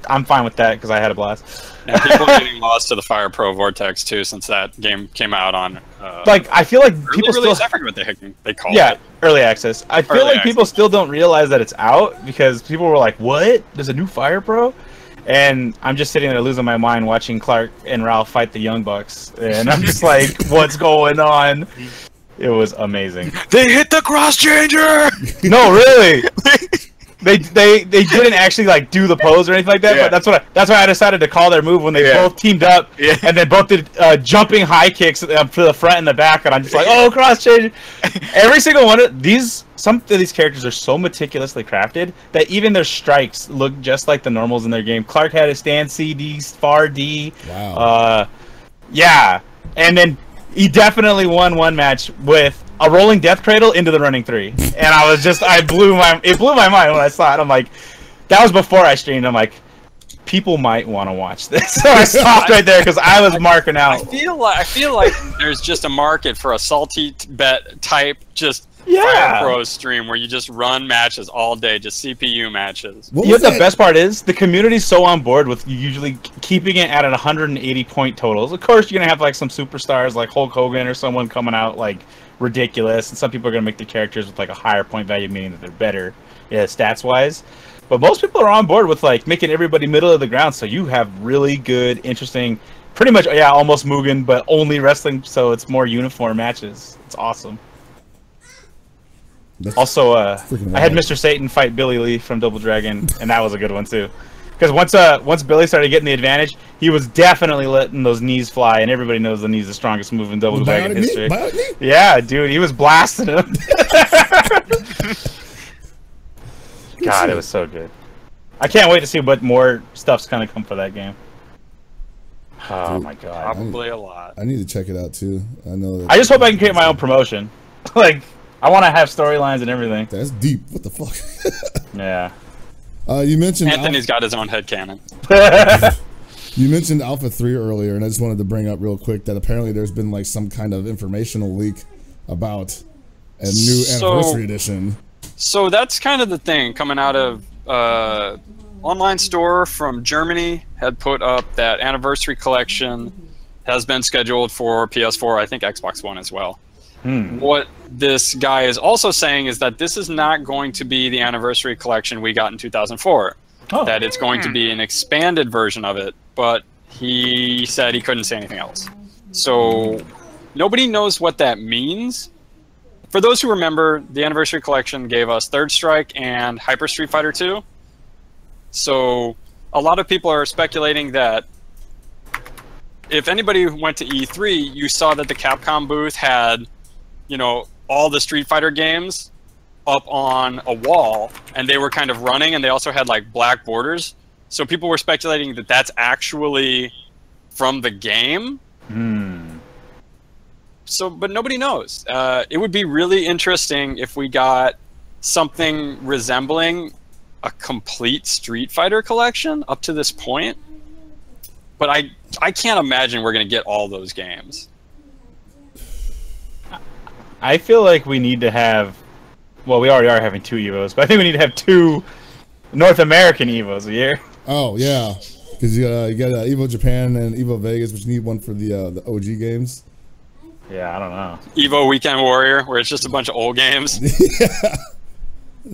I'm fine with that, because I had a blast. And people getting lost to the Fire Pro Vortex too, since that game came out on. I feel like people still. I forget what they call it. Early access. I feel like people still don't realize that it's out, because people were like, "What? There's a new Fire Pro?" And I'm just sitting there losing my mind watching Clark and Ralph fight the Young Bucks, and I'm just like, "What's going on?" It was amazing. They hit the cross changer. No, really. They didn't actually like do the pose or anything like that, but that's why I decided to call their move when they both teamed up, and then both did jumping high kicks to the front and the back, and I'm just like, oh, cross change. Every single one of some of these characters are so meticulously crafted that even their strikes look just like the normals in their game. Clark had a stand C, D, far D. Wow. Yeah, and then he definitely won one match with a rolling death cradle into the running 3, and it blew my mind when I saw it. I'm like, that was before I streamed. I'm like, people might want to watch this, so I stopped right there because I was marking out. I feel like there's just a market for a salty bet type Fire Pro stream where you just run matches all day, just CPU matches. What the best part is? The community's so on board with usually keeping it at 180 point totals. Of course, you're gonna have like some superstars like Hulk Hogan or someone coming out like ridiculous, and some people are gonna make the characters with like a higher point value, meaning that they're better, stats wise. But most people are on board with like making everybody middle of the ground, so you have really good, interesting, pretty much almost Mugen, but only wrestling, so it's more uniform matches. It's awesome. Also, I had Mr. Satan fight Billy Lee from Double Dragon, and that was a good one too. Because once Billy started getting the advantage, he was definitely letting those knees fly, and everybody knows the knee's the strongest move in Double Dragon history. Yeah, dude, he was blasting him. God, it was so good. I can't wait to see what more stuff's gonna come for that game. Oh my god, probably a lot. I need to check it out too. I know that. I just hope I can create my own promotion. Like, I want to have storylines and everything. That's deep. What the fuck? Yeah. You mentioned Anthony's got his own headcanon. You mentioned Alpha 3 earlier, and I just wanted to bring up real quick that apparently there's been like some kind of informational leak about a new anniversary edition. So that's kind of the thing coming out of online store from Germany had put up that anniversary collection has been scheduled for PS4, I think Xbox One as well. What this guy is also saying is that this is not going to be the anniversary collection we got in 2004. That it's going to be an expanded version of it, but he said he couldn't say anything else. So nobody knows what that means. For those who remember, the anniversary collection gave us Third Strike and Hyper Street Fighter 2. So a lot of people are speculating that if anybody went to E3, you saw that the Capcom booth had, you know, all the Street Fighter games up on a wall, and they were kind of running, and they also had like black borders. So people were speculating that that's actually from the game. So, but nobody knows. It would be really interesting if we got something resembling a complete Street Fighter collection up to this point. But I can't imagine we're going to get all those games. I feel like we need to have... Well, we already are having 2 Evos, but I think we need to have 2 North American Evos a year. Oh, yeah. Because you got Evo Japan and Evo Vegas, but you need one for the OG games. Yeah, I don't know. Evo Weekend Warrior, where it's just a bunch of old games. Yeah.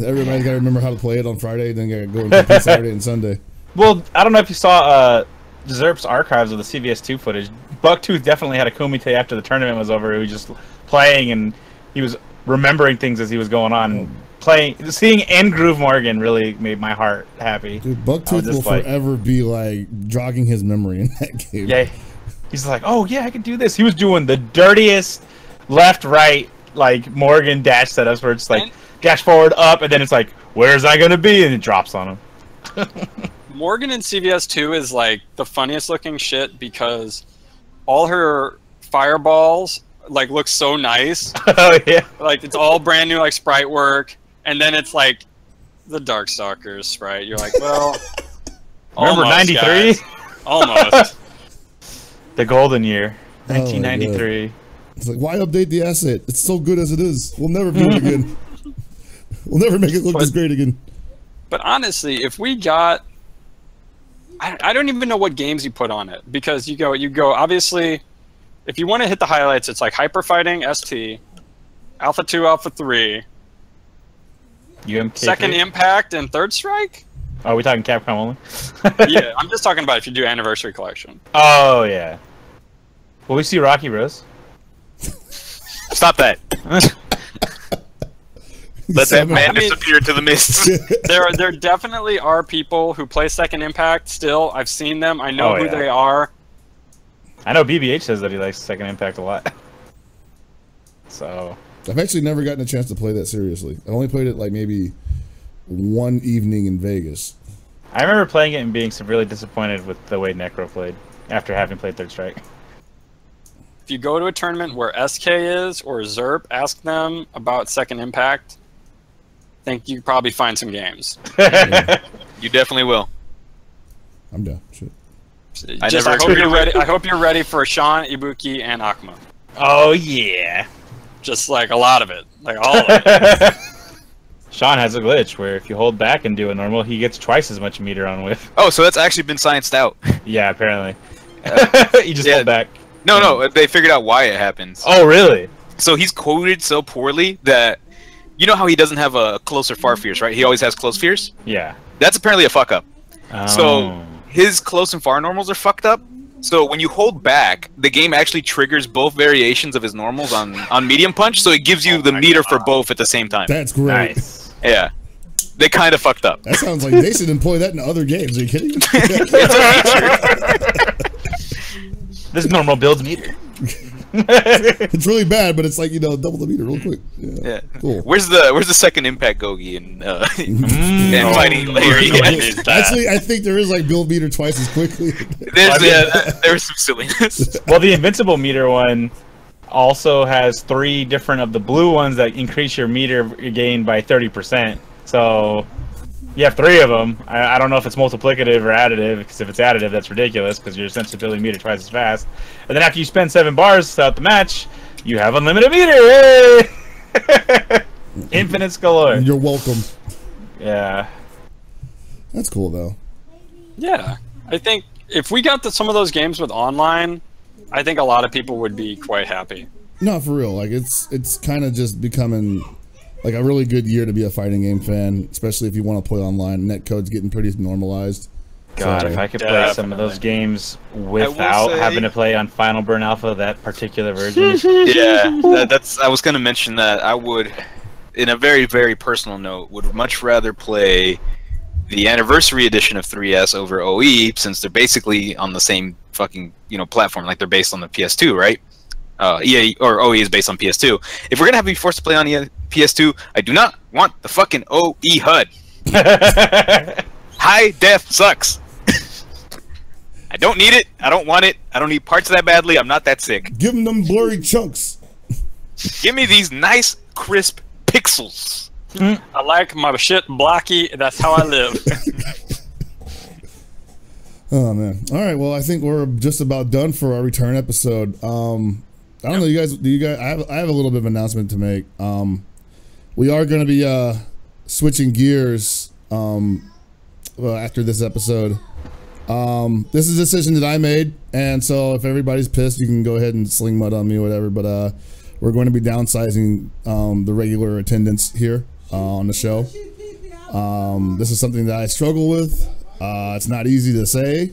Everybody's got to remember how to play it on Friday, then got to go and play Saturday and Sunday. Well, I don't know if you saw Zerp's archives of the CVS2 footage. Bucktooth definitely had a kumite after the tournament was over. He was just playing, and he was remembering things as he was going on. Playing, seeing Groove Morgan really made my heart happy. Dude, Bucktooth will forever be like jogging his memory in that game. Yeah, he's like, oh yeah, I can do this. He was doing the dirtiest left-right like Morgan dash setups where it's like dash forward, up, and then it's like, where's I gonna be? And it drops on him. Morgan in CVS2 is like the funniest looking shit because all her fireballs like look so nice. Oh yeah. Like it's all brand new like sprite work, and then it's like the Darkstalkers sprite. You're like, well, remember 93? Almost. The golden year, 1993. It's like, why update the asset? It's so good as it is. We'll never do it again. We'll never make it look this great again. But honestly, if we got, I don't even know what games you put on it, because you go obviously, if you want to hit the highlights, it's like Hyper Fighting ST, Alpha 2, Alpha 3, UMK Second Impact, and Third Strike. Oh, are we talking Capcom only? Yeah, I'm just talking about if you do Anniversary Collection. Oh yeah. Will we see Rocky Rose? Stop that. Let that man disappear into the mists. There definitely are people who play Second Impact still. I've seen them. I know who they are. I know BBH says that he likes Second Impact a lot. So I've actually never gotten a chance to play that seriously. I only played it like maybe one evening in Vegas. I remember playing it and being severely disappointed with the way Necro played after having played Third Strike. If you go to a tournament where SK is or Zerp, ask them about Second Impact. I think you probably find some games. You definitely will. I'm down. Shit. I hope you're ready. I hope you're ready for Sean, Ibuki, and Akuma. Oh yeah. Just like a lot of it, like all of it. Sean has a glitch where if you hold back and do a normal, he gets twice as much meter on whiff. Oh, so that's actually been scienced out. Yeah, apparently. You just hold back. No, they figured out why it happens. Oh, really? So he's coded so poorly that, you know how he doesn't have a close or far fierce, right? He always has close fierce? Yeah. That's apparently a fuck up. Oh. So his close and far normals are fucked up. So when you hold back, the game actually triggers both variations of his normals on medium punch, so it gives you the meter for both at the same time. That's great. Nice. Yeah. They kind of fucked up. That sounds like they should employ that in other games. Are you kidding me? This normal builds meter. It's really bad, but it's like, double the meter real quick. Yeah. Cool. Where's the Second Impact Gogi in fighting Larry? Actually, I think there is like build meter twice as quickly. There's some silliness. Well, the Invincible meter one also has 3 different of the blue ones that increase your meter gain by 30%. So You have 3 of them. I don't know if it's multiplicative or additive, because if it's additive, that's ridiculous, because you're essentially building meter twice as fast. And then after you spend 7 bars throughout the match, you have unlimited meter! Hey! Infinite galore. You're welcome. Yeah. That's cool, though. Yeah. I think if we got some of those games with online, I think a lot of people would be quite happy. No, for real. Like, it's kind of just becoming like a really good year to be a fighting game fan, especially if you want to play online. Netcode's getting pretty normalized. God, So, if I could play some of those games without having to play on Final Burn Alpha, that particular version. Yeah, that's. I was going to mention that I would, in a very, very personal note, would much rather play the anniversary edition of 3S over OE, since they're basically on the same fucking platform. Like, they're based on the PS2, right? EA or OE is based on PS2. If we're gonna be forced to play on PS2, I do not want the fucking OE HUD. High def sucks. I don't need it. I don't want it. I don't need parts that badly. I'm not that sick. Give them blurry chunks. Give me these nice, crisp pixels. I like my shit blocky. That's how I live. Oh man! All right, well, I think we're just about done for our return episode. I don't know, you guys. Do you guys? I have a little bit of an announcement to make. We are going to be switching gears after this episode. This is a decision that I made, and so if everybody's pissed, you can go ahead and sling mud on me or whatever. But we're going to be downsizing the regular attendance here on the show. This is something that I struggle with. It's not easy to say.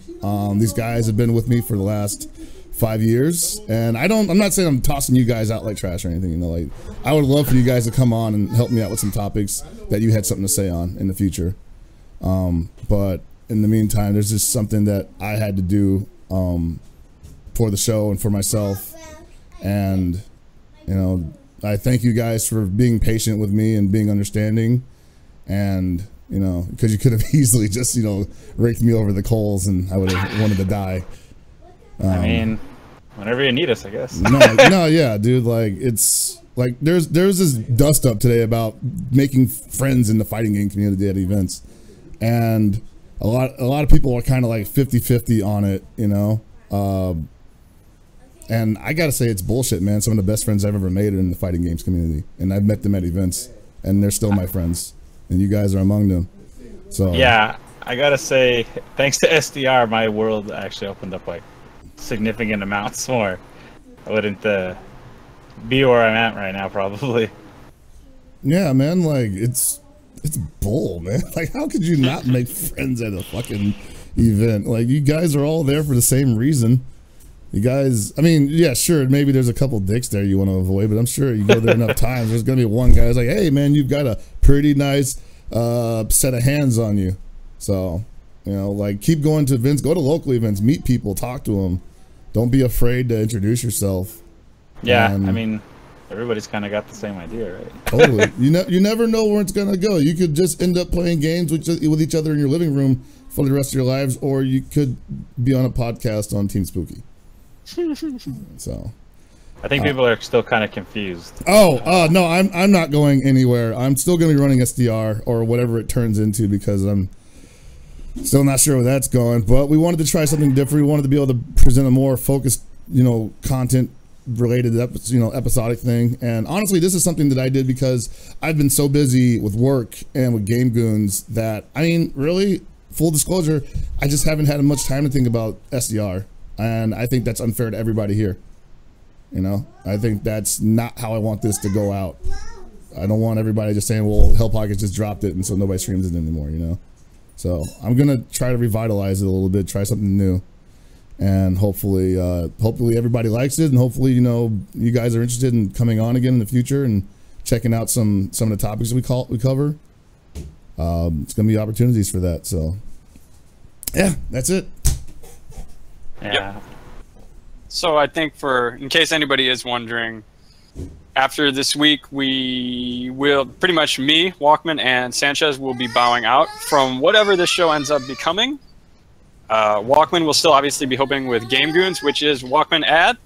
These guys have been with me for the last 5 years, and I'm not saying I'm tossing you guys out like trash or anything. Like, I would love for you guys to come on and help me out with some topics that you had something to say on in the future. But in the meantime, there's just something that I had to do for the show and for myself. And I thank you guys for being patient with me and being understanding. And because you could have easily just raked me over the coals and I would have wanted to die. I mean, whenever you need us, I guess. no, yeah, dude. Like, it's like there's this dust up today about making friends in the fighting game community at events, and a lot of people are kind of like 50-50 on it, and I gotta say it's bullshit, man. Some of the best friends I've ever made are in the fighting games community, and I've met them at events, and they're still my friends, and you guys are among them. So yeah, I gotta say, thanks to SDR, my world actually opened up like significant amounts more. I wouldn't be where I'm at right now, probably. Yeah, man, like it's bull, man. Like, how could you not make friends at a fucking event? Like, you guys are all there for the same reason. You guys, I mean, yeah, sure, maybe there's a couple dicks there you want to avoid, but I'm sure you go there enough times, there's gonna be one guy who's like, hey man, you've got a pretty nice set of hands on you. So like, keep going to events, go to local events, meet people, talk to them. Don't be afraid to introduce yourself. Yeah, I mean, everybody's kind of got the same idea, right? Totally. You never know where it's gonna go. You could just end up playing games with each other in your living room for the rest of your lives, or you could be on a podcast on Team Spooky. So, I think people are still kind of confused. Oh, no, I'm not going anywhere. I'm still gonna be running SDR or whatever it turns into, because I'm still not sure where that's going, but we wanted to try something different. We wanted to be able to present a more focused, content related, episodic thing. And honestly, this is something that I did because I've been so busy with work and with Game Goons that, I mean, really, full disclosure, I just haven't had much time to think about SDR. And I think that's unfair to everybody here. I think that's not how I want this to go out. I don't want everybody just saying, well, Hell Pocket just dropped it and so nobody streams it anymore, So I'm gonna try to revitalize it a little bit, try something new, and hopefully everybody likes it, and hopefully you guys are interested in coming on again in the future and checking out some of the topics we cover. It's gonna be opportunities for that. So yeah, that's it. Yeah. Yep. So I think in case anybody is wondering, after this week, we will pretty much me, Walkman, and Sanchez will be bowing out from whatever this show ends up becoming. Walkman will still obviously be helping with Game Goons, which is Walkman ad.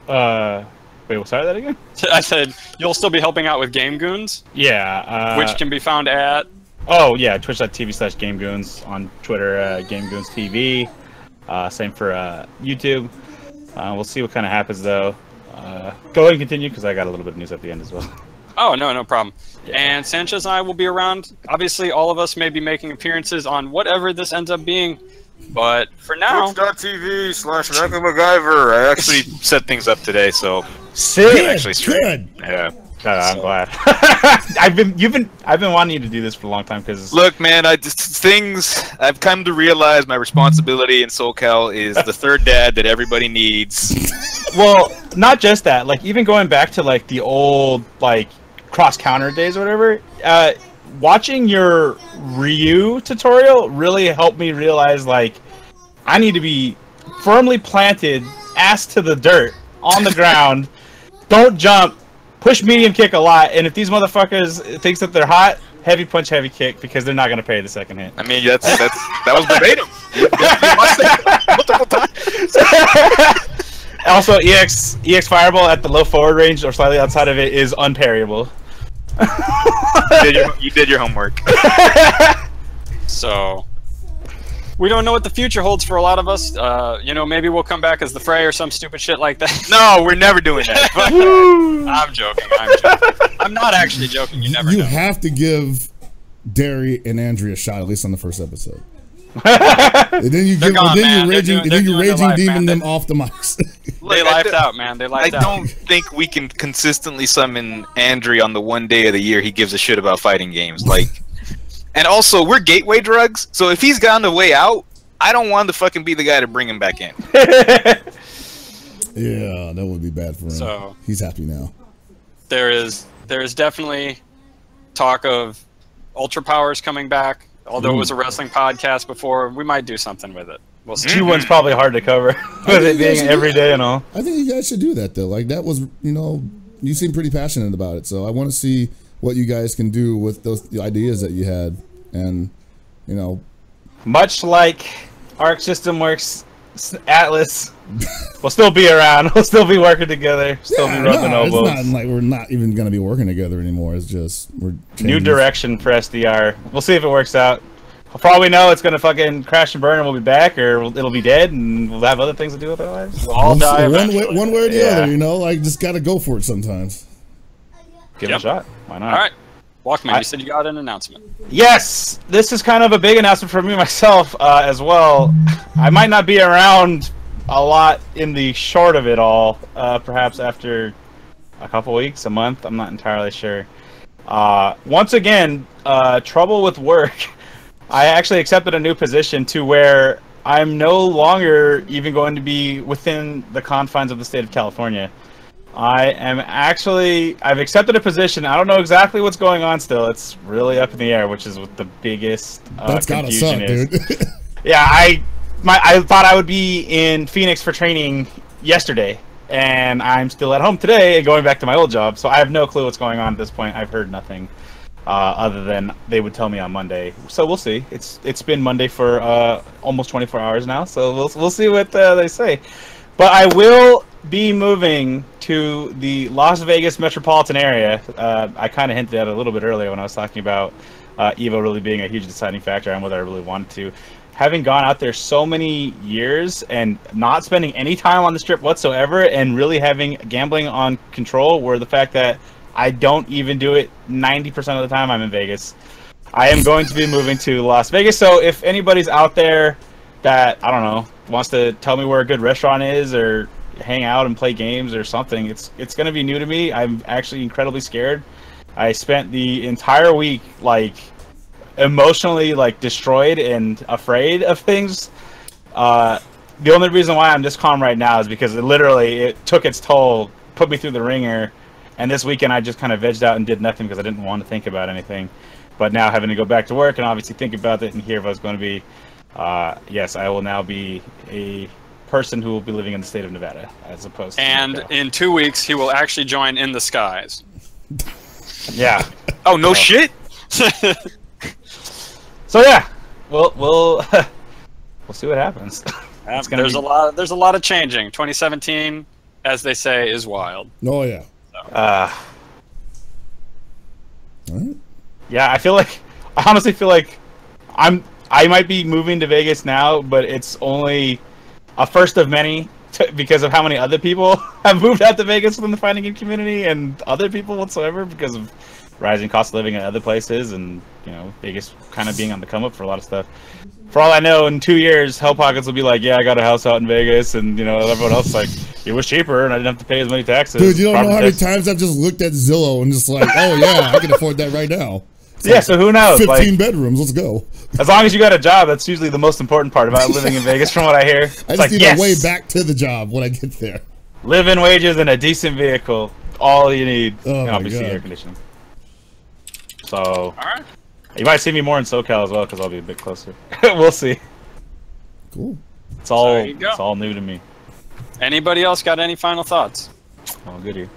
Wait, we'll start that again? I said you'll still be helping out with Game Goons. Yeah. Which can be found at Oh yeah, twitch.tv/GameGoons, on Twitter, GameGoonsTV. Same for YouTube. We'll see what kind of happens though. Go ahead and continue because I got a little bit of news at the end as well. Oh, no problem. Yeah. And Sanchez and I will be around. Obviously, all of us may be making appearances on whatever this ends up being. But for now... Twitch.tv/MacGyver. I actually set things up today, so... Sick! Actually straight. Good. Yeah. I'm glad. I've been wanting you to do this for a long time because Look, man, I've come to realize my responsibility in SoCal is the third dad that everybody needs. well, not just that. Like even going back to like the old like cross counter days or whatever. Watching your Ryu tutorial really helped me realize like I need to be firmly planted, ass to the dirt, on the ground. Don't jump. Push medium kick a lot, and if these motherfuckers thinks that they're hot, heavy punch, heavy kick, because they're not gonna pay the second hit. I mean, that was verbatim. Multiple times. Also, EX Fireball at the low forward range or slightly outside of it is unparryable. You did your homework. So... we don't know what the future holds for a lot of us. You know, maybe we'll come back as the Fray or some stupid shit like that. No, we're never doing that. I'm joking. I'm not actually joking. You never You know. have to give Derry and Andrea a shot, at least on the first episode. And then you give, gone, man. you're raging, They're doing their raging life, demon man. them off the mics. They lifed out, man. They I lifed out. don't think we can consistently summon Andrew on the one day of the year he gives a shit about fighting games. Like, and also we're gateway drugs, so if he's gone the way out, I don't want to fucking be the guy to bring him back in. Yeah, that would be bad for him. So he's happy now. there is definitely talk of Ultra Powers coming back. Although it was a wrestling podcast before, we might do something with it. We'll see. G1's probably hard to cover with it being every day and all. I think you guys should do that though. Like that was, you know, you seem pretty passionate about it. So I want to see what you guys can do with the ideas that you had, and you know, Much like Arc System Works, Atlas will still be around. We'll still be working together. Still be rubbing it's elbows. not like we're not even going to be working together anymore. It's just we're New changing. direction for SDR. We'll see if it works out. For all we know, it's gonna fucking crash and burn, and we'll be back, or it'll be dead, and we'll have other things to do with our lives. We'll all die one eventually. way or the Yeah. other. You know, like just got to go for it sometimes. Give it a shot. Why not? All right, Walkman. You said you got an announcement. Yes, this is kind of a big announcement for me myself as well. I might not be around a lot in the short of it all. Perhaps after a couple weeks, a month. I'm not entirely sure. Once again, trouble with work. I actually accepted a new position to where I'm no longer even going to be within the confines of the state of California. I've accepted a position. I don't know exactly what's going on still. It's really up in the air, which is what the biggest That's gotta confusion suck, is. dude. Yeah, I thought I would be in Phoenix for training yesterday, and I'm still at home today and going back to my old job, so I have no clue what's going on at this point. I've heard nothing other than they would tell me on Monday. So we'll see. It's been Monday for almost 24 hours now, so we'll see what they say. But I will be moving to the Las Vegas metropolitan area. I kind of hinted at it a little bit earlier when I was talking about Evo really being a huge deciding factor on whether I really wanted to. Having gone out there so many years and not spending any time on the strip whatsoever, and really having gambling on control, where the fact that I don't even do it 90% of the time I'm in Vegas. I am going to be moving to Las Vegas, so if anybody's out there that, I don't know, wants to tell me where a good restaurant is or hang out and play games or something, it's going to be new to me. I'm actually incredibly scared. I spent the entire week, like, emotionally, like, destroyed and afraid of things. The only reason why I'm this calm right now is because it took its toll, put me through the ringer. And this weekend I just kind of vegged out and did nothing because I didn't want to think about anything. But now having to go back to work and obviously think about it and hear if I was going to be, yes, I will now be a person who will be living in the state of Nevada as opposed to... And in 2 weeks, he will actually join In the Skies. Yeah. Oh, no shit? So yeah, we'll see what happens. It's gonna There's a lot of changing. 2017, as they say, is wild. Oh yeah. Uh, All right. yeah, I feel like I honestly feel like I might be moving to Vegas now, but it's only a first of many because of how many other people have moved out to Vegas within the fighting game community and other people whatsoever because of rising cost of living in other places and, you know, Vegas kind of being on the come up for a lot of stuff. For all I know, in 2 years, Hell Pockets will be like, yeah, I got a house out in Vegas, and, you know, everyone else is like, it was cheaper, and I didn't have to pay as many taxes. Dude, you don't know how many times I've just looked at Zillow and just like, oh, yeah, I can afford that right now. It's yeah, like so who knows? 15 like, bedrooms, let's go. As long as you got a job, that's usually the most important part about living in Vegas, from what I hear. It's I just like, need yes, a way back to the job when I get there. live-in wages and a decent vehicle. All you need. Oh, and my obviously God. air conditioning. So, All right. you might see me more in SoCal as well, because I'll be a bit closer. We'll see. Cool. It's all there you go. it's all new to me. Anybody else got any final thoughts? Oh, goody.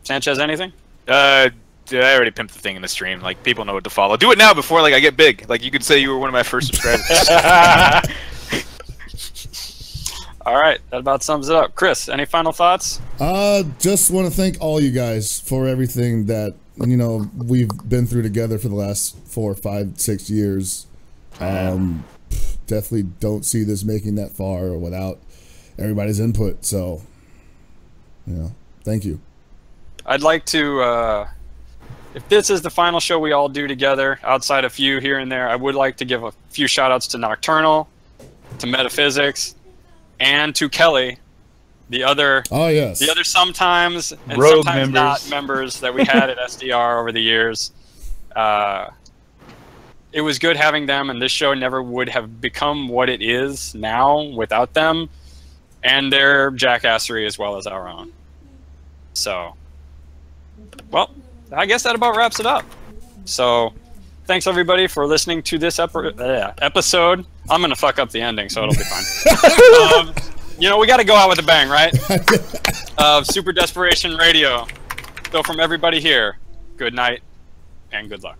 Sanchez, anything? I already pimped the thing in the stream. Like, people know what to follow. Do it now before, like, I get big. Like, you could say you were one of my first subscribers. All right, that about sums it up. Chris, any final thoughts? Just want to thank all you guys for everything that, you know, we've been through together for the last 4, 5, 6 years. Definitely don't see this making that far without everybody's input. So, you know, thank you. I'd like to, if this is the final show we all do together, outside a few here and there, I would like to give a few shout-outs to Nocturnal, to Metaphysics, and to Kelly, the other sometimes and Rogue sometimes members. not members that we had at SDR over the years. It was good having them, and this show never would have become what it is now without them and their jackassery as well as our own. So, well, I guess that about wraps it up. So, thanks everybody for listening to this episode. I'm going to fuck up the ending, so it'll be fine. You know, we got to go out with a bang, right? Super Desperation Radio. So from everybody here, good night and good luck.